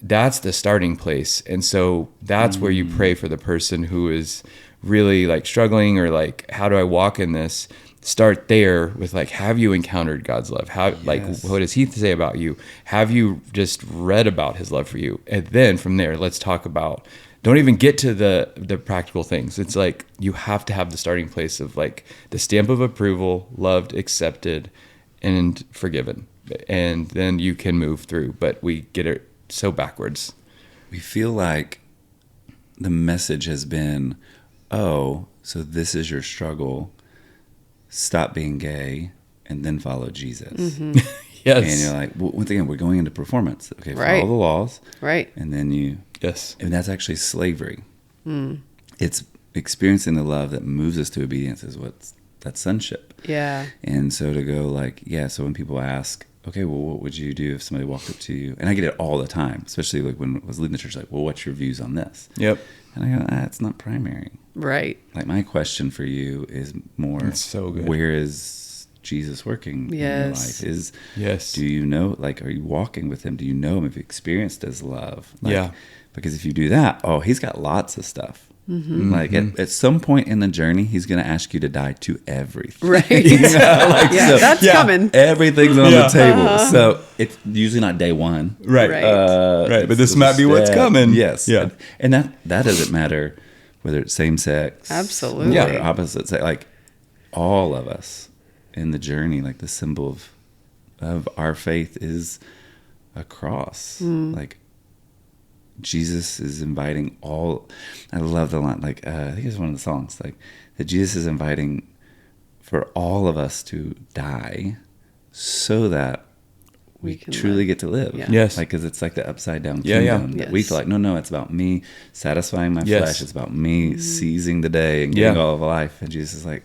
that's the starting place. And so that's where you pray for the person who is really like struggling, or like, how do I walk in this? Start there with like, have you encountered God's love? Like, what does He say about you? Have you just read about His love for you? And then from there, let's talk about, don't even get to the practical things. It's like, you have to have the starting place of like the stamp of approval, loved, accepted, and forgiven. And then you can move through, but we get it so backwards. We feel like the message has been, oh, so this is your struggle. Stop being gay and then follow Jesus. Yes. And you're like, well, once again, we're going into performance. Okay, follow the laws. Right. And then and that's actually slavery. It's experiencing the love that moves us to obedience is that's sonship. Yeah. And so to go like, so when people ask, okay, well, what would you do if somebody walked up to you? And I get it all the time, especially like when I was leading the church, like, well, what's your views on this? Yep. And I go, it's not primary. Right. Like, my question for you is more, it's so good. Where is Jesus working in your life? Do you know, like, are you walking with Him? Do you know Him? Have you experienced His love? Like, because if you do that, He's got lots of stuff. Like at some point in the journey, He's going to ask you to die to everything. Right. That's coming. Everything's on the table. So it's usually not day one. Right. Right. But this might be what's coming. Yes. Yeah. And that doesn't matter whether it's same sex. Absolutely. Or opposite sex. Like, all of us in the journey, like the symbol of our faith is a cross. Like, Jesus is inviting all. I love the line. Like, I think it's one of the songs. Like, that Jesus is inviting for all of us to die, so that we truly get to live. Yeah. Yes. Like, because it's like the upside down kingdom. That we feel like, no, it's about me satisfying my flesh. It's about me seizing the day and getting all of life. And Jesus is like,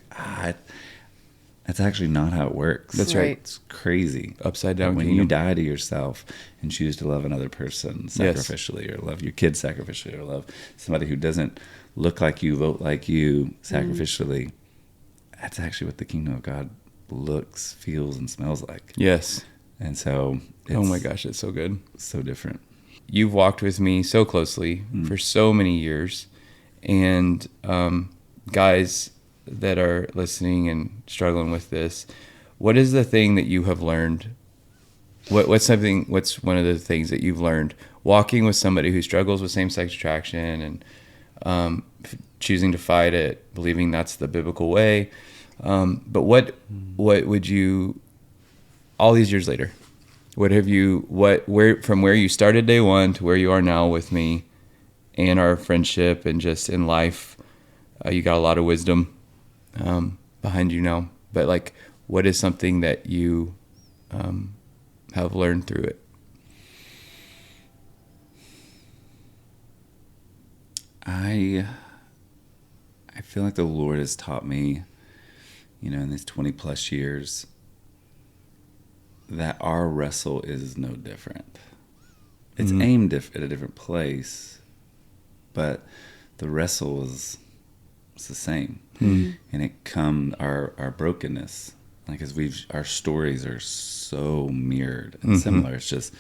That's actually not how it works. That's right. It's crazy. Upside down when kingdom. you die to yourself and choose to love another person sacrificially, or love your kids sacrificially, or love somebody who doesn't look like you, vote like you sacrificially, that's actually what the kingdom of God looks, feels, and smells like. Yes. And so oh my gosh, it's so good. So different. You've walked with me so closely for so many years. And guys that are listening and struggling with this, what is the thing that you have learned? What's one of the things that you've learned walking with somebody who struggles with same-sex attraction and choosing to fight it, believing that's the biblical way? But what would you, all these years later, from where you started day one to where you are now with me and our friendship and just in life, you got a lot of wisdom behind you now, but like, what is something that you have learned through it? I feel like the Lord has taught me, in these 20 plus years, that our wrestle is no different. It's aimed at a different place, but the wrestle is the same. And it comes our brokenness, like as our stories are so mirrored and similar. It's just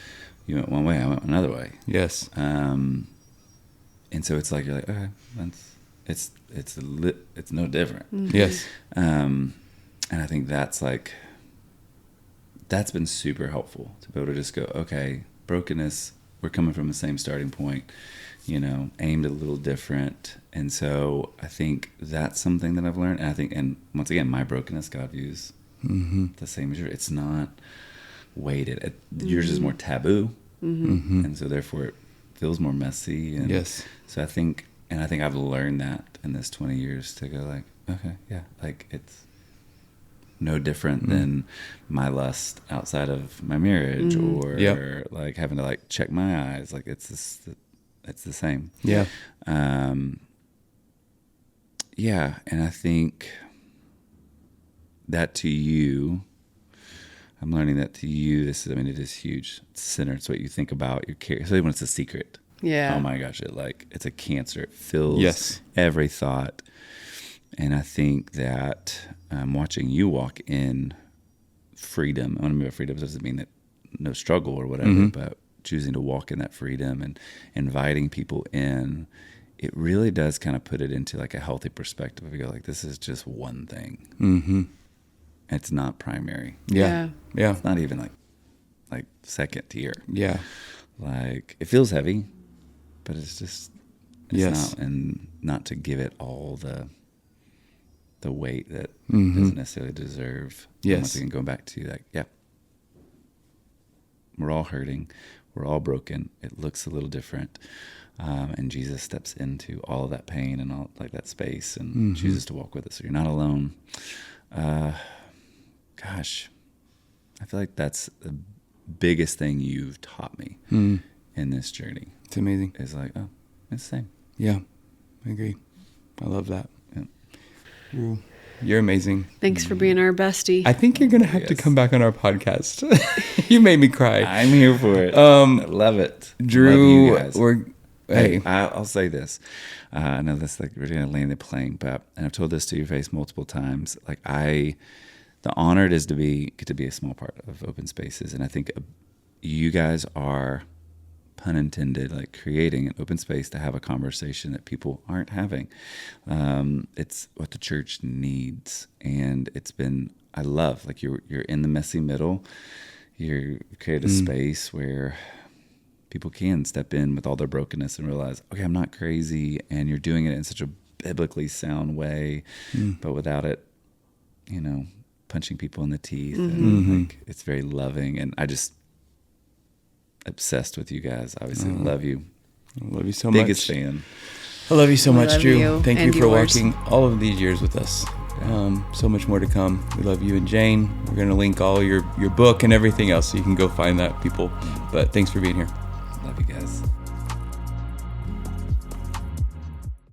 you went one way, I went another way. Yes. And so it's like you're like, okay, it's no different. Yes. And I think that's been super helpful to be able to just go, okay, brokenness, we're coming from the same starting point, aimed a little different. And so I think that's something that I've learned. And once again, my brokenness, God views the same as yours. It's not weighted. Yours is more taboo. And so therefore it feels more messy. And yes. So I think I've learned that in this 20 years to go like, okay, yeah, like it's no different than my lust outside of my marriage or like having to like check my eyes. Like it's the same. Yeah. Yeah. And I think that to you, I'm learning that to you, it is huge. It's center. It's what you think about. Especially when it's a secret. Yeah. Oh my gosh. It's a cancer. It fills every thought. And I think that watching you walk in freedom, I want to mean by freedom doesn't mean that no struggle or whatever, but choosing to walk in that freedom and inviting people in, it really does kind of put it into like a healthy perspective. We go like, this is just one thing. It's not primary. Yeah. It's not even like second tier. Yeah. Like it feels heavy, but it's just, yes. not, and not to give it all the weight that doesn't necessarily deserve. Yes. And once again, going back to like, yeah, we're all hurting. We're all broken. It looks a little different. And Jesus steps into all of that pain and all like that space and chooses to walk with us. So you're not alone. Gosh, I feel like that's the biggest thing you've taught me in this journey. It's amazing. It's like, oh, it's the same. Yeah, I agree. I love that. Yeah. Ooh, you're amazing. Thanks for being our bestie. I think you're going to have to come back on our podcast. You made me cry. I'm here for it. I love it. Drew, love you guys. Hey, I'll say this. I know this, like we're going to land the plane, and I've told this to your face multiple times. Like the honor it is to get to be a small part of Open Spaces. And I think you guys are, pun intended, like creating an open space to have a conversation that people aren't having. It's what the church needs. And I love, like you're in the messy middle. You create a space where people can step in with all their brokenness and realize, okay, I'm not crazy. And you're doing it in such a biblically sound way, but without it, punching people in the teeth. And like, it's very loving. And I just obsessed with you guys. Obviously, love you. I love you so Biggest much. fan. I love you so much, Drew. You. Thank And you for yours. walking all of these years with us. So much more to come. We love you and Jane. We're going to link all your book and everything else so you can go find that, people. But thanks for being here. Love you guys.